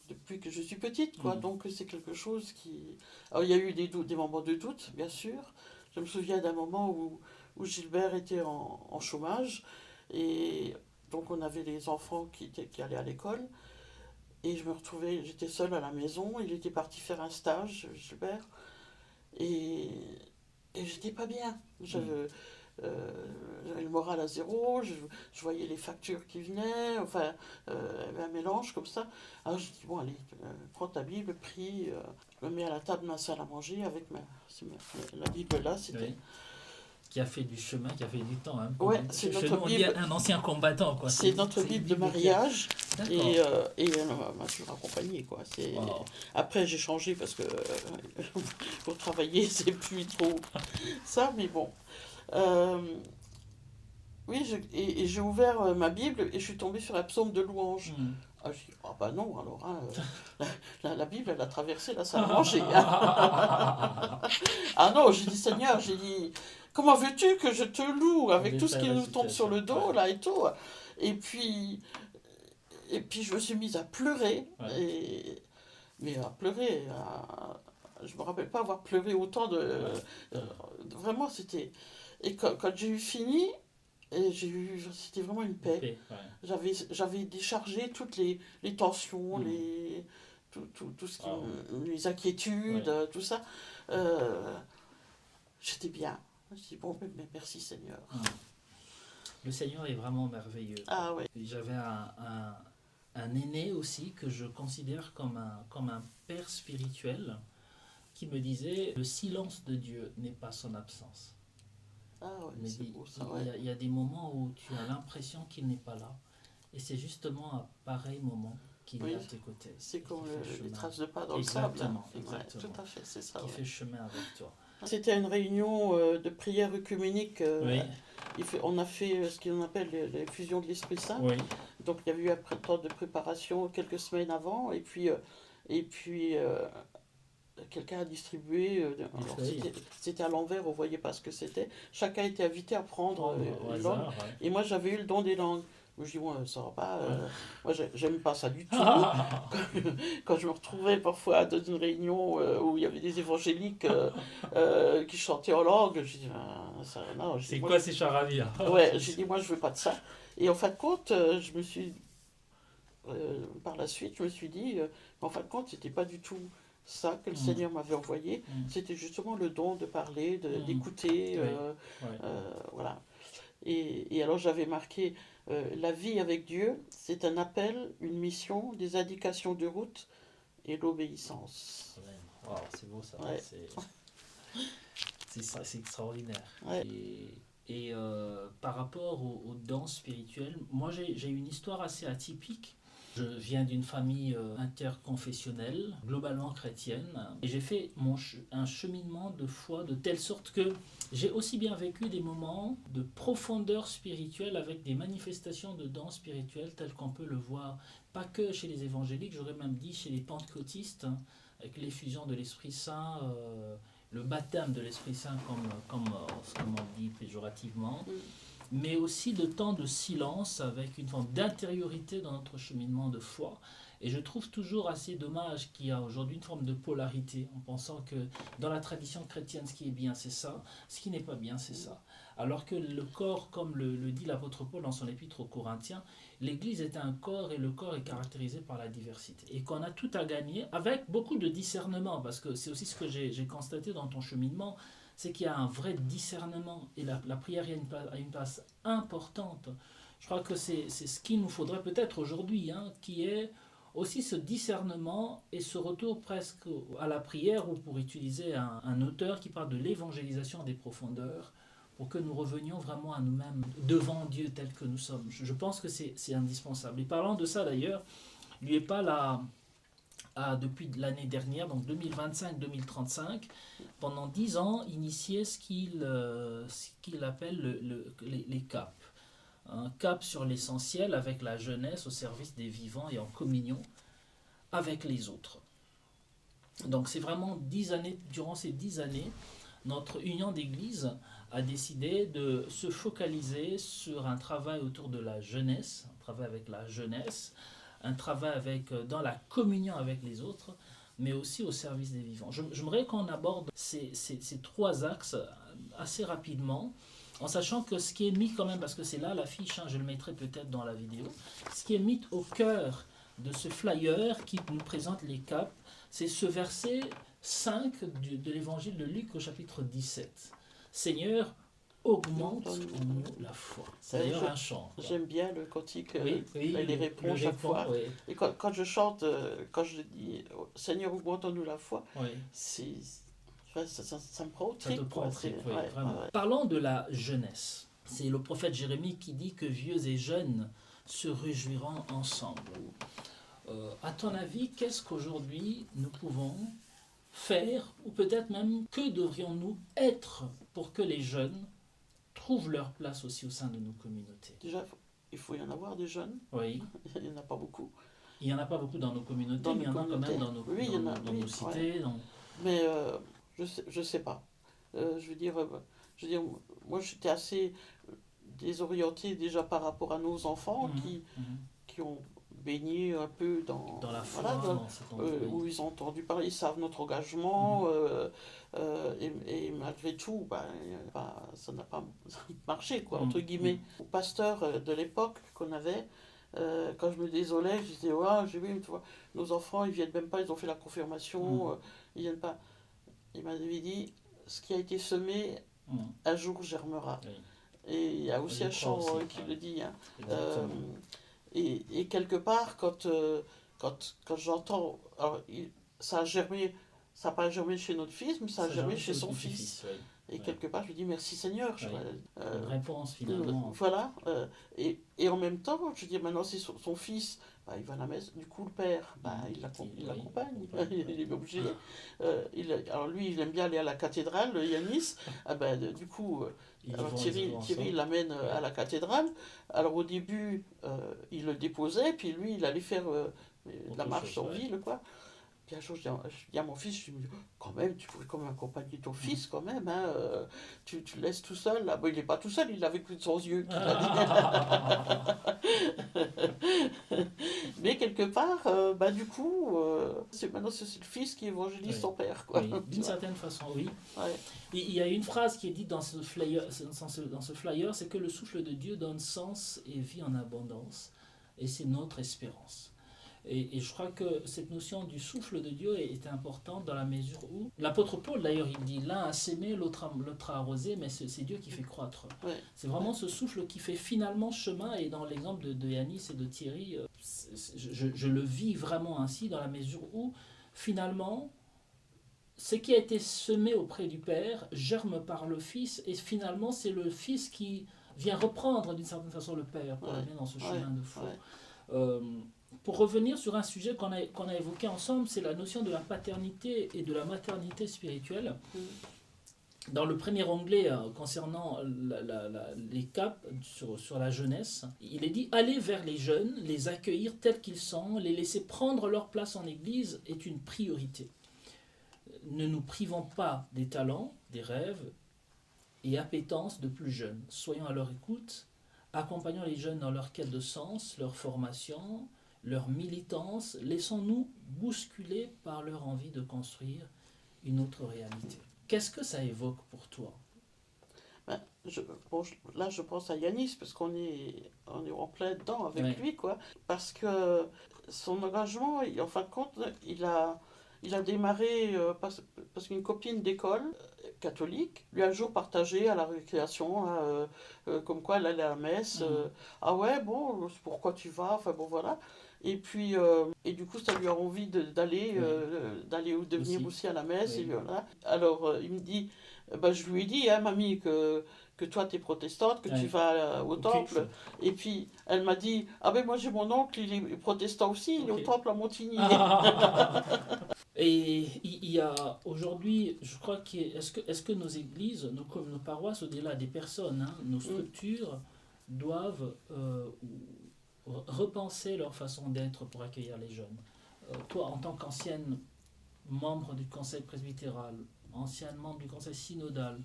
depuis que je suis petite, quoi. Donc c'est quelque chose qui. Alors il y a eu des doutes, des moments de doute, bien sûr. Je me souviens d'un moment où Gilbert était en chômage et donc on avait les enfants qui allaient à l'école et je me retrouvais, j'étais seule à la maison. Il était parti faire un stage, Gilbert, et, et j'étais pas bien. J'avais le moral à zéro, je voyais les factures qui venaient, enfin, il y avait un mélange comme ça. Alors je dis, bon, allez, prends ta Bible, prie, je me mets à la table de ma salle à manger avec la Bible là, c'était. Oui. Qui a fait du chemin, qui a fait du temps. Hein, Ouais, c'est chez notre nous, on dit Bible. un ancien combattant. Quoi. C'est notre Bible de mariage D'accord. et elle m'a toujours accompagné, quoi. Wow. Après j'ai changé parce que pour travailler c'est plus trop ça, mais bon. Oui, et j'ai ouvert ma Bible et je suis tombée sur un psaume de louange. Ah, j'ai dit, ah bah non, alors, hein, la Bible, elle a traversé la salle à manger. Ah non, j'ai dit, Seigneur, j'ai dit, comment veux-tu que je te loue avec tout ce qui nous tombe sur le dos, là, et tout. Et puis, je me suis mise à pleurer, mais à pleurer, je me rappelle pas avoir pleuré autant vraiment, c'était... Et quand j'ai eu fini, c'était vraiment une paix. J'avais déchargé toutes les tensions, tout ce qui, les inquiétudes, tout ça. J'étais bien. Je me suis dit, bon, mais merci Seigneur. Le Seigneur est vraiment merveilleux. Ah ouais. J'avais un aîné aussi que je considère comme un père spirituel qui me disait, le silence de Dieu n'est pas son absence. Ah ouais, c'est beau ça, il y a des moments où tu as l'impression qu'il n'est pas là. Et c'est justement à pareil moment qu'il est à tes côtés. C'est comme les traces de pas dans le sable. Exactement. Ouais, tout à fait, c'est ça. Qui fait chemin avec toi. C'était une réunion de prière œcuménique. On a fait ce qu'on appelle les fusions de l'Esprit Saint. Oui. Donc il y a eu un temps de préparation quelques semaines avant. Et puis quelqu'un a distribué. C'était à l'envers, on ne voyait pas ce que c'était. Chacun était invité à prendre une langue. Et moi j'avais eu le don des langues. Je dis, moi, ça va pas. Moi, j'aime pas ça du tout. Quand je me retrouvais parfois dans une réunion où il y avait des évangéliques qui chantaient en langue, je dis, non. C'est quoi ces charabia? Ouais, j'ai dit, moi, je veux pas de ça. Et en fin de compte, je me suis. Par la suite, je me suis dit, en fin de compte, c'était pas du tout ça que le Seigneur m'avait envoyé. C'était justement le don de parler, d'écouter. Voilà. Et alors, j'avais marqué. La vie avec Dieu, c'est un appel, une mission, des indications de route et l'obéissance. Wow, c'est beau ça. Ouais. C'est extraordinaire. Ouais. Et par rapport aux dons spirituels, moi j'ai une histoire assez atypique. Je viens d'une famille interconfessionnelle, globalement chrétienne, et j'ai fait un cheminement de foi de telle sorte que j'ai aussi bien vécu des moments de profondeur spirituelle avec des manifestations de dons spirituels telles qu'on peut le voir, pas que chez les évangéliques, j'aurais même dit chez les pentecôtistes, avec l'effusion de l'Esprit Saint, le baptême de l'Esprit Saint comme on dit péjorativement, mais aussi de temps de silence avec une forme d'intériorité dans notre cheminement de foi. Et je trouve toujours assez dommage qu'il y a aujourd'hui une forme de polarité, en pensant que dans la tradition chrétienne, ce qui est bien, c'est ça, ce qui n'est pas bien, c'est ça. Alors que le corps, comme le dit l'apôtre Paul dans son épître aux Corinthiens, l'Église est un corps et le corps est caractérisé par la diversité. Et qu'on a tout à gagner avec beaucoup de discernement, parce que c'est aussi ce que j'ai constaté dans ton cheminement, c'est qu'il y a un vrai discernement et la prière a une place importante. Je crois que c'est ce qu'il nous faudrait peut-être aujourd'hui, qui est aussi ce discernement et ce retour presque à la prière, ou pour utiliser un auteur qui parle de l'évangélisation des profondeurs, pour que nous revenions vraiment à nous-mêmes devant Dieu tel que nous sommes. Je pense que c'est indispensable. Et parlant de ça d'ailleurs, lui est pas là... depuis l'année dernière, donc 2025-2035, pendant 10 ans, initié ce qu'il appelle les CAP. Un cap sur l'essentiel avec la jeunesse au service des vivants et en communion avec les autres. Donc c'est vraiment 10 années, durant ces 10 années, notre union d'église a décidé de se focaliser sur un travail autour de la jeunesse, un travail avec la jeunesse, un travail dans la communion avec les autres, mais aussi au service des vivants. J'aimerais qu'on aborde ces trois axes assez rapidement, en sachant que ce qui est mis quand même, parce que c'est là l'affiche, je le mettrai peut-être dans la vidéo, ce qui est mis au cœur de ce flyer qui nous présente les caps, c'est ce verset 5 de l'évangile de Luc au chapitre 17. Seigneur, augmente en nous la foi. C'est d'ailleurs un chant. J'aime bien le cantique, oui, elle les répond chaque fois. Oui. Et quand je chante, quand je dis Seigneur, augmente en nous la foi, oui. ça me prend au trip. Ça te prend au trip, oui, vraiment. Parlons de la jeunesse. C'est le prophète Jérémie qui dit que vieux et jeunes se réjouiront ensemble. À ton avis, qu'est-ce qu'aujourd'hui nous pouvons faire, ou peut-être même que devrions-nous être pour que les jeunes trouvent leur place aussi au sein de nos communautés? Déjà, il faut y en avoir des jeunes. Oui. Il n'y en a pas beaucoup. Il n'y en a pas beaucoup dans nos communautés, mais il y en a quand même dans nos, nos cités. Ouais. Mais je sais pas. Je veux dire, moi j'étais assez désorientée déjà par rapport à nos enfants qui ont baigné un peu dans la foi, où ils ont entendu parler, ils savent notre engagement, et malgré tout, ça n'a pas marché, quoi, entre guillemets. Au pasteur de l'époque qu'on avait, quand je me désolais, je disais, j'ai vu, tu vois, nos enfants, ils viennent même pas, ils ont fait la confirmation, ils viennent pas. Il m'avait dit, ce qui a été semé, un jour germera. Oui. Et il y a aussi un chant qui le dit. Et quelque part, quand j'entends, alors, ça a germé, ça n'a pas germé chez notre fils, mais ça a germé chez son fils. Oui. Et quelque part, je lui dis merci Seigneur. Une réponse finalement. Voilà. Et en même temps, je dis maintenant c'est son fils, il va à la messe. Du coup, le père, il l'accompagne. Il est obligé. Alors lui, il aime bien aller à la cathédrale, Yanis. Du coup, Thierry l'amène à la cathédrale. Alors au début, il le déposait, puis lui, il allait faire la marche en ville, quoi. Puis un jour, je dis à mon fils, je dis, quand même, tu pourrais quand même accompagner ton fils, quand même, tu le laisses tout seul, là. Bon, il n'est pas tout seul, il l'avait pris de son yeux. Mais quelque part, du coup, maintenant c'est le fils qui évangélise son père, quoi. Oui, d'une certaine façon, oui. Ouais. Il y a une phrase qui est dite dans ce flyer, c'est que le souffle de Dieu donne sens et vie en abondance, et c'est notre espérance. Et je crois que cette notion du souffle de Dieu est importante dans la mesure où l'apôtre Paul, d'ailleurs, il dit l'un a sémé, l'autre a arrosé, mais c'est Dieu qui fait croître. Ouais. C'est vraiment ce souffle qui fait finalement chemin. Et dans l'exemple de Yanis et de Thierry, je le vis vraiment ainsi, dans la mesure où finalement ce qui a été semé auprès du Père germe par le Fils, et finalement c'est le Fils qui vient reprendre d'une certaine façon le Père pour l'amener dans ce chemin de foi. Pour revenir sur un sujet qu'on a évoqué ensemble, c'est la notion de la paternité et de la maternité spirituelle. Dans le premier onglet concernant les caps sur la jeunesse, il est dit « Aller vers les jeunes, les accueillir tels qu'ils sont, les laisser prendre leur place en Église est une priorité. Ne nous privons pas des talents, des rêves et appétences de plus jeunes. Soyons à leur écoute, accompagnons les jeunes dans leur quête de sens, leur formation, leur militance, laissons-nous bousculer par leur envie de construire une autre réalité. » Qu'est-ce que ça évoque pour toi? Là, je pense à Yanis, parce qu'on est en plein dedans avec lui, quoi. Parce que son engagement, en fin de compte, il a démarré parce qu'une copine d'école catholique lui a un jour partagé à la récréation, comme quoi elle allait à la messe. Ah ouais, bon, pourquoi tu vas? Enfin bon, voilà. Et puis, et du coup, ça lui a envie d'aller de venir aussi à la messe. Et voilà. Alors, il me dit, je lui ai dit, mamie, que toi, tu es protestante, que tu vas au temple. Et puis, elle m'a dit, moi, j'ai mon oncle, il est protestant aussi, il est au temple à Montigny. Et il y a aujourd'hui, je crois est-ce que nos églises, nos paroisses, au-delà des personnes, nos structures, doivent repenser leur façon d'être pour accueillir les jeunes. Toi, en tant qu'ancienne membre du conseil presbytéral, ancienne membre du conseil synodal,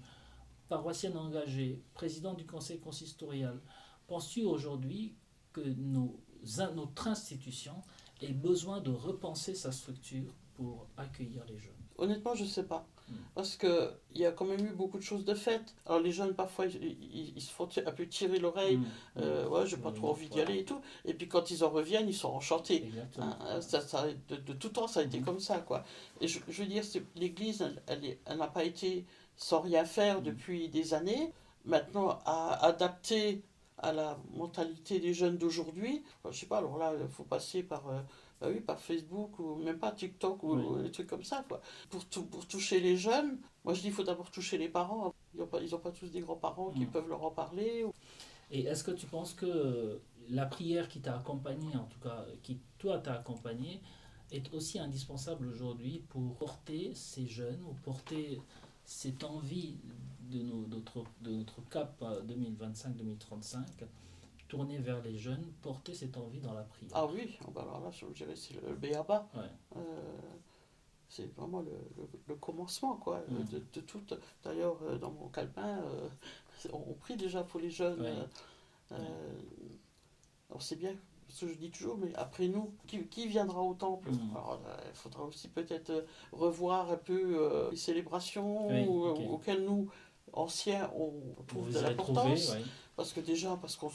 paroissienne engagée, présidente du conseil consistorial, penses-tu aujourd'hui que notre institution ait besoin de repenser sa structure pour accueillir les jeunes? Honnêtement, je ne sais pas. Parce qu'il y a quand même eu beaucoup de choses de faites. Alors les jeunes, parfois, ils se font un peu tirer l'oreille. Ouais, j'ai pas trop envie d'y aller et tout. Et puis quand ils en reviennent, ils sont enchantés. Hein, de tout temps, ça a été comme ça, quoi. Et je veux dire, l'Église, elle n'a pas été sans rien faire depuis des années. Maintenant, à adapter à la mentalité des jeunes d'aujourd'hui, enfin, je sais pas, alors là, il faut passer par... bah oui, par Facebook ou même pas TikTok ou des trucs comme ça, quoi. Pour toucher les jeunes, moi je dis qu'il faut d'abord toucher les parents. Ils ont pas tous des grands-parents qui peuvent leur en parler. Et est-ce que tu penses que la prière qui t'a accompagné, en tout cas, qui toi t'a accompagné, est aussi indispensable aujourd'hui pour porter ces jeunes ou porter cette envie de notre cap 2025-2035, tourner vers les jeunes, porter cette envie dans la prière? Ah oui, bah alors là, je dirais c'est le b.a.-ba. Ouais. C'est vraiment le commencement, quoi, de tout. D'ailleurs, dans mon calepin, on prie déjà pour les jeunes. Ouais. Alors c'est bien, ce que je dis toujours, mais après nous, qui viendra au temple? Alors il faudra aussi peut-être revoir un peu les célébrations auxquelles nous, anciens, on trouve de l'importance. Parce que déjà, parce qu'on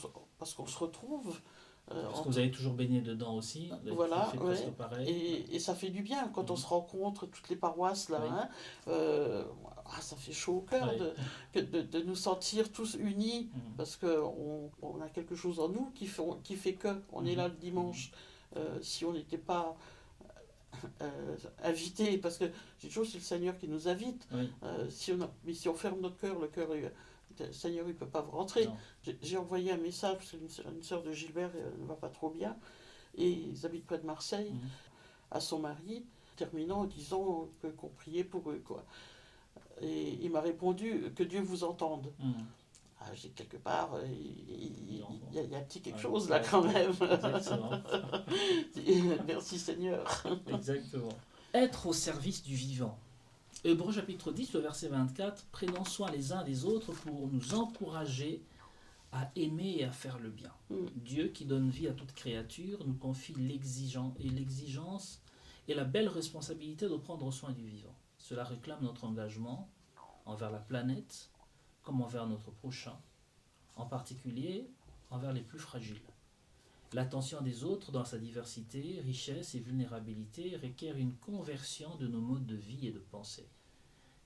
se retrouve. Parce que vous avez toujours baigné dedans aussi. Voilà, fait presque pareil. et ça fait du bien quand on se rencontre, toutes les paroisses là. Hein, ça fait chaud au cœur de nous sentir tous unis, parce qu'on a quelque chose en nous qui fait que on est là le dimanche. Si on n'était pas invité, parce que j'ai toujours c'est le Seigneur qui nous invite. Mais si on ferme notre cœur, le Seigneur il ne peut pas vous rentrer. J'ai envoyé un message, parce qu'une sœur de Gilbert ne va pas trop bien, et ils habitent près de Marseille, à son mari, terminant en disant qu'on priait pour eux, quoi. Et il m'a répondu que Dieu vous entende. J'ai quelque part, il y a un petit quelque chose là quand même. Merci Seigneur. Exactement. Être au service du vivant. Hébreux chapitre 10, le verset 24, prenons soin les uns des autres pour nous encourager à aimer et à faire le bien. Dieu qui donne vie à toute créature nous confie l'exigence et la belle responsabilité de prendre soin du vivant. Cela réclame notre engagement envers la planète comme envers notre prochain, en particulier envers les plus fragiles. L'attention des autres dans sa diversité, richesse et vulnérabilité requiert une conversion de nos modes de vie et de pensée.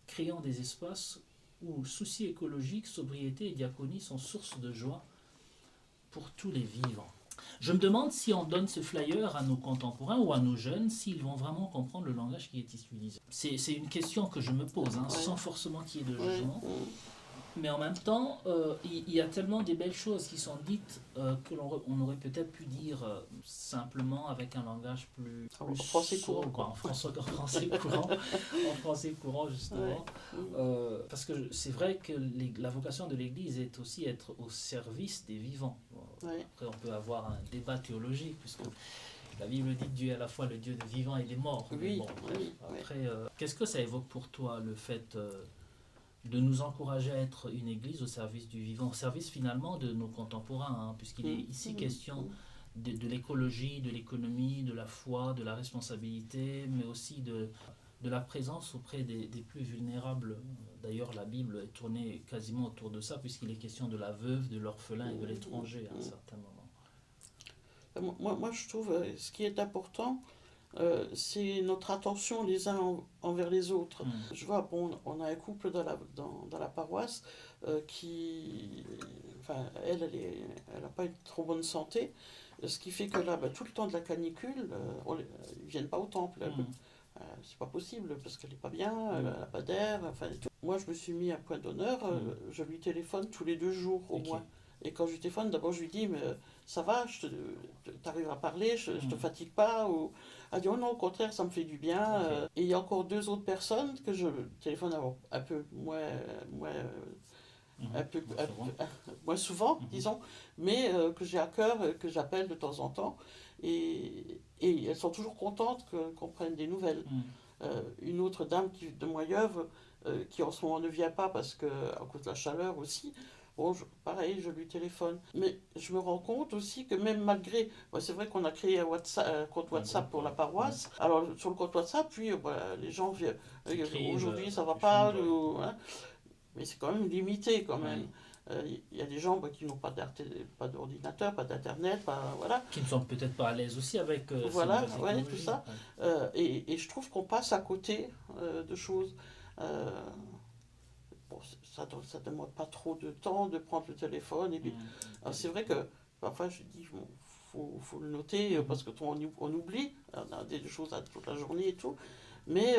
Créons des espaces où souci écologique, sobriété et diaconie sont source de joie pour tous les vivants. Je me demande si on donne ce flyer à nos contemporains ou à nos jeunes, s'ils vont vraiment comprendre le langage qui est utilisé. C'est une question que je me pose, sans forcément qu'il y ait de jugement. Mais en même temps, il y a tellement des belles choses qui sont dites que on aurait peut-être pu dire simplement avec un langage plus français courant, quoi, en français courant justement. Parce que c'est vrai que la vocation de l'Église est aussi être au service des vivants. Après, on peut avoir un débat théologique puisque la Bible dit que Dieu est à la fois le Dieu des vivants et des morts. Après, qu'est-ce que ça évoque pour toi le fait de nous encourager à être une église au service du vivant, au service finalement de nos contemporains, puisqu'il est ici question de l'écologie, de l'économie, de la foi, de la responsabilité, mais aussi de la présence auprès des plus vulnérables. D'ailleurs, la Bible est tournée quasiment autour de ça, puisqu'il est question de la veuve, de l'orphelin et de l'étranger à un certain moment. Moi, je trouve ce qui est important, c'est notre attention les uns envers les autres. Je vois, on a un couple dans la paroisse qui, enfin, elle n'a pas une trop bonne santé, ce qui fait que là, tout le temps de la canicule, ils ne viennent pas au temple. C'est pas possible parce qu'elle n'est pas bien, elle n'a pas d'air. Enfin, moi, je me suis mis à point d'honneur, je lui téléphone tous les 2 jours au moins. Et quand je lui téléphone, d'abord je lui dis, mais ça va, t'arrives à parler, je te fatigue pas. Elle dit, oh non, au contraire, ça me fait du bien. Et il y a encore 2 autres personnes que je téléphone un peu moins souvent, disons, mais que j'ai à cœur, que j'appelle de temps en temps. Et elles sont toujours contentes qu'on prenne des nouvelles. Une autre dame de Moyeuvre, qui en ce moment ne vient pas parce que, à cause de la chaleur aussi. Bon, pareil, je lui téléphone. Mais je me rends compte aussi que même malgré... Bon, c'est vrai qu'on a créé un compte WhatsApp pour la paroisse. Alors, sur le compte WhatsApp, puis voilà, les gens viennent. Aujourd'hui, ça va pas. Hein, mais c'est quand même limité, quand même. Il y a des gens qui n'ont pas d'ordinateur, pas d'internet, voilà. Qui ne sont peut-être pas à l'aise aussi avec Voilà, ces nouvelles tout technologies. ça. Et je trouve qu'on passe à côté de choses. Bon, ça ne demande pas trop de temps de prendre le téléphone. Et puis, c'est vrai que parfois je dis, bon, faut le noter parce que on oublie. On a des choses à toute la journée et tout. Mais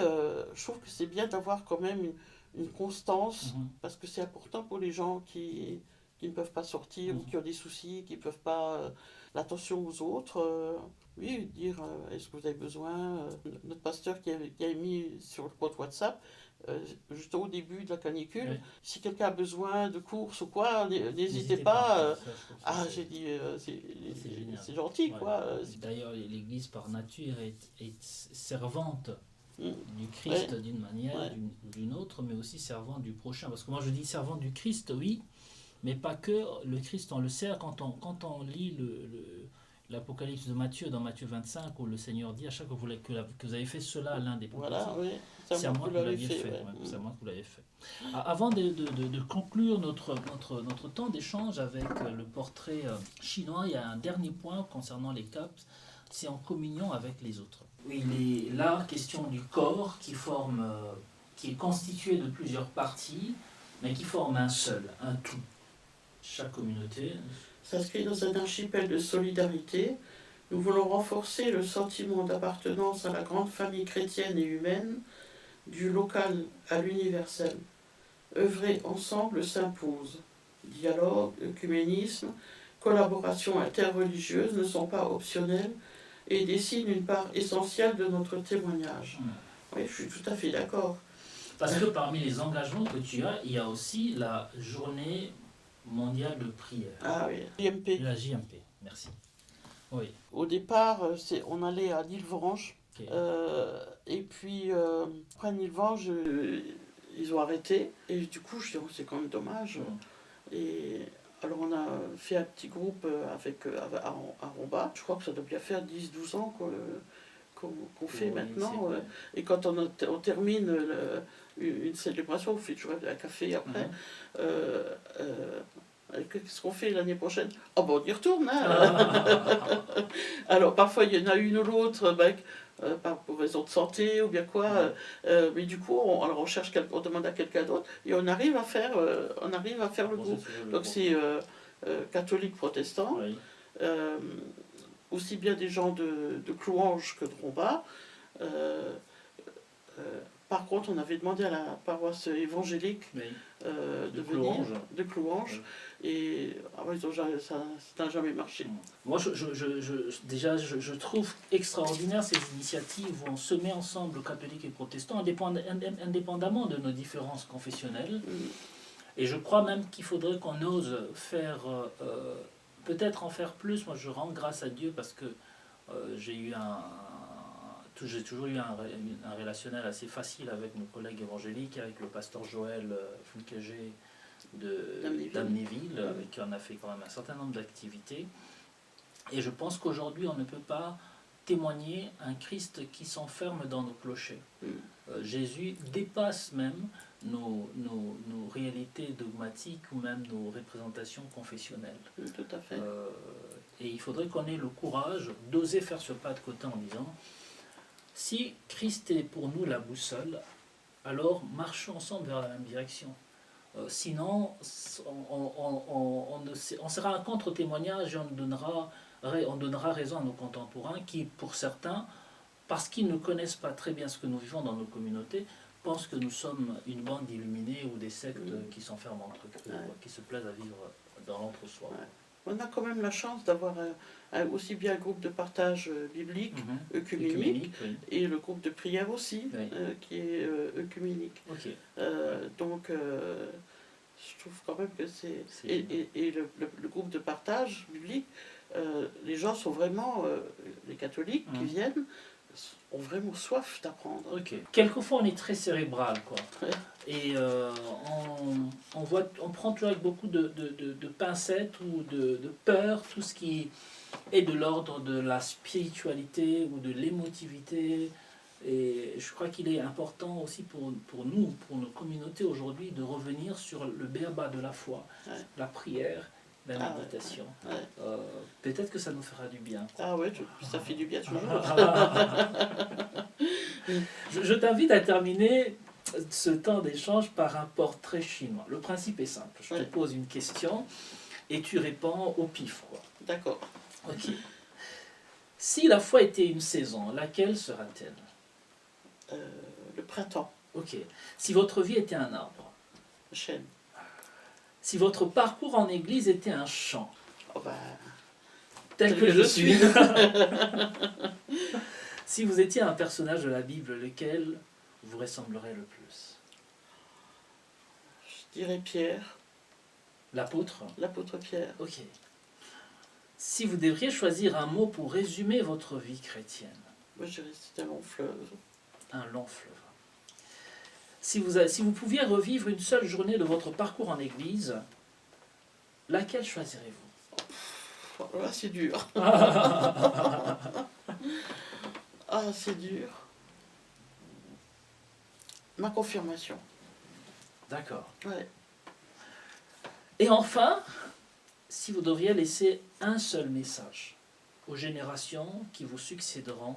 je trouve que c'est bien d'avoir quand même une constance parce que c'est important pour les gens qui ne peuvent pas sortir ou qui ont des soucis, qui ne peuvent pas. L'attention aux autres. Oui, dire est-ce que vous avez besoin. Notre pasteur qui a mis sur le compte WhatsApp, juste au début de la canicule, si quelqu'un a besoin de courses ou quoi, n'hésitez pas. J'ai dit, c'est gentil, quoi. D'ailleurs, l'Église par nature est servante du Christ d'une manière ou d'une autre, mais aussi servante du prochain. Parce que moi je dis servante du Christ, oui, mais pas que. Le Christ, on le sert quand on lit l'Apocalypse de Matthieu, dans Matthieu 25, où le Seigneur dit à chaque fois que vous avez fait cela à l'un des plus petits, c'est à moi que vous l'aviez fait. C'est à moi que vous l'avez fait. Avant de conclure notre temps d'échange avec le portrait chinois, il y a un dernier point concernant les CAPS, c'est en communion avec les autres. Oui, il est là question du corps qui est constitué de plusieurs parties, mais qui forme un seul, un tout. Chaque communauté s'inscrit dans un archipel de solidarité. Nous voulons renforcer le sentiment d'appartenance à la grande famille chrétienne et humaine, du local à l'universel. Œuvrer ensemble s'impose. Dialogue, œcuménisme, collaboration interreligieuse ne sont pas optionnels et dessinent une part essentielle de notre témoignage. Oui, je suis tout à fait d'accord. Parce que parmi les engagements que tu as, il y a aussi la journée mondiale de prière. Ah oui, JMP. La JMP, merci. Oui. Au départ, on allait à Nilvange. Okay. Et puis, après Nilvange, ils ont arrêté. Et du coup, je dis, c'est quand même dommage. Et alors, on a fait un petit groupe à Romba. Je crois que ça doit bien faire 10-12 ans qu'on fait maintenant. Et quand on termine une célébration, on fait toujours un café après. Qu'est-ce qu'on fait l'année prochaine? Oh ben on y retourne, hein. Alors parfois il y en a une ou l'autre, pour raison de santé ou bien quoi, mais du coup on demande à quelqu'un d'autre et on arrive à faire le groupe. Donc c'est catholique protestant, aussi bien des gens de Clouange que de Romba. Par contre, on avait demandé à la paroisse évangélique de venir, de Clouange, et ça n'a jamais marché. Moi, je trouve extraordinaire ces initiatives où on se met ensemble, catholiques et protestants, indépendamment de nos différences confessionnelles. Et je crois même qu'il faudrait qu'on ose faire, peut-être en faire plus. Moi, je rends grâce à Dieu parce que j'ai toujours eu un relationnel assez facile avec nos collègues évangéliques, avec le pasteur Joël Fulkegé d'Amnéville, avec qui on a fait quand même un certain nombre d'activités. Et je pense qu'aujourd'hui, on ne peut pas témoigner un Christ qui s'enferme dans nos clochers. Jésus dépasse même nos réalités dogmatiques ou même nos représentations confessionnelles. Tout à fait. Et il faudrait qu'on ait le courage d'oser faire ce pas de côté en disant: si Christ est pour nous la boussole, alors marchons ensemble vers la même direction. Sinon, on sera un contre-témoignage et on donnera raison à nos contemporains qui, pour certains, parce qu'ils ne connaissent pas très bien ce que nous vivons dans nos communautés, pensent que nous sommes une bande d'illuminés ou des sectes qui s'enferment entre eux, qui se plaisent à vivre dans l'entre-soi. On a quand même la chance d'avoir aussi bien un groupe de partage biblique, œcuménique, et le groupe de prière aussi, qui est œcuménique. Donc, je trouve quand même que c'est... Et le groupe de partage biblique, les gens sont vraiment... les catholiques qui viennent ont vraiment soif d'apprendre. Ok. Quelquefois, on est très cérébral, quoi. Ouais. Et on prend toujours avec beaucoup de pincettes ou de peur tout ce qui est de l'ordre de la spiritualité ou de l'émotivité. Et je crois qu'il est important aussi pour nous, pour nos communautés aujourd'hui, de revenir sur le béaba de la foi, Ouais. la prière, la Ah ouais, méditation. ouais. Peut-être que ça nous fera du bien. Ah ouais, ça fait du bien toujours. Je t'invite à terminer ce temps d'échange par un portrait chinois. Le principe est simple. Je te pose une question et tu réponds au pif, quoi. D'accord. Ok. Si la foi était une saison, laquelle sera-t-elle? Le printemps, Ok. Si votre vie était un arbre. chêne. Si votre parcours en église était un chant. Oh bah, Tel que je suis. Si vous étiez un personnage de la Bible, lequel vous ressemblerait le plus? je dirais Pierre, L'apôtre? l'apôtre Pierre. Ok. Si vous devriez choisir un mot pour résumer votre vie chrétienne, Moi, je dirais que c'est un long fleuve. un long fleuve. Si vous pouviez revivre une seule journée de votre parcours en église, laquelle choisirez-vous? Oh, là, c'est dur. Ah, c'est dur. Ma confirmation. D'accord. Ouais. Et enfin, si vous devriez laisser un seul message aux générations qui vous succéderont,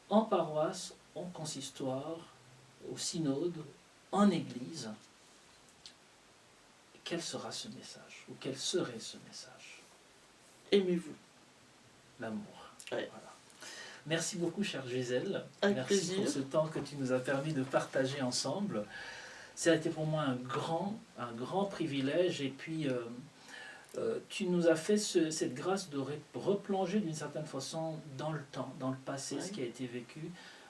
en paroisse, en consistoire, au synode, en église, quel sera ce message? Ou quel serait ce message? Aimez-vous. L'amour. Ouais. Voilà. Merci beaucoup, chère Gisèle. Avec Merci plaisir. pour ce temps que tu nous as permis de partager ensemble. Ça a été pour moi un grand privilège. Et puis, tu nous as fait cette grâce de replonger d'une certaine façon dans le temps, dans le passé, Ouais. ce qui a été vécu.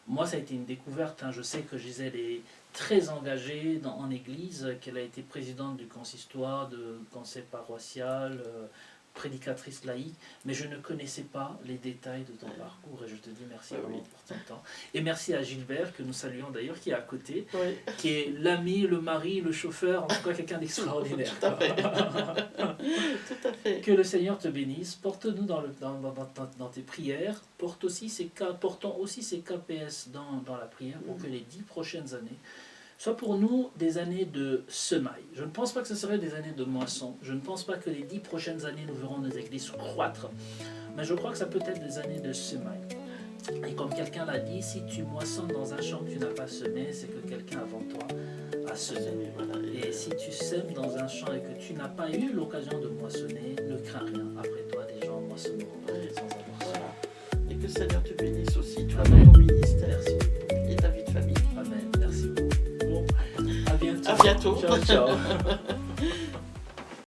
Moi, ça a été une découverte. Je sais que Gisèle est très engagée en Église, qu'elle a été présidente du consistoire, de conseil paroissial, prédicatrice laïque, mais je ne connaissais pas les détails de ton parcours et je te dis merci vraiment pour ton temps. Et merci à Gilbert, que nous saluons d'ailleurs, qui est à côté, Oui. qui est l'ami, le mari, le chauffeur, en tout cas quelqu'un d'extraordinaire. Tout à fait. Tout à fait. Que le Seigneur te bénisse, porte-nous dans tes prières, portons aussi ces KPS dans la prière pour que les 10 prochaines années soient pour nous des années de semailles. Je ne pense pas que ce seraient des années de moisson, je ne pense pas que les 10 prochaines années nous verrons nos églises croître, mais je crois que ça peut être des années de semailles. Et comme quelqu'un l'a dit, si tu moissonnes dans un champ que tu n'as pas semé, c'est que quelqu'un avant toi a semé. Et si tu sèmes dans un champ et que tu n'as pas eu l'occasion de moissonner, ne crains rien. Après toi, des gens moissonneront sans avoir semé. Voilà. Et que le Seigneur te bénisse aussi, toi, dans ton ministère. Merci. Et ta vie de famille. Amen. Merci beaucoup. Bon, à bientôt. À bientôt. Ciao, ciao.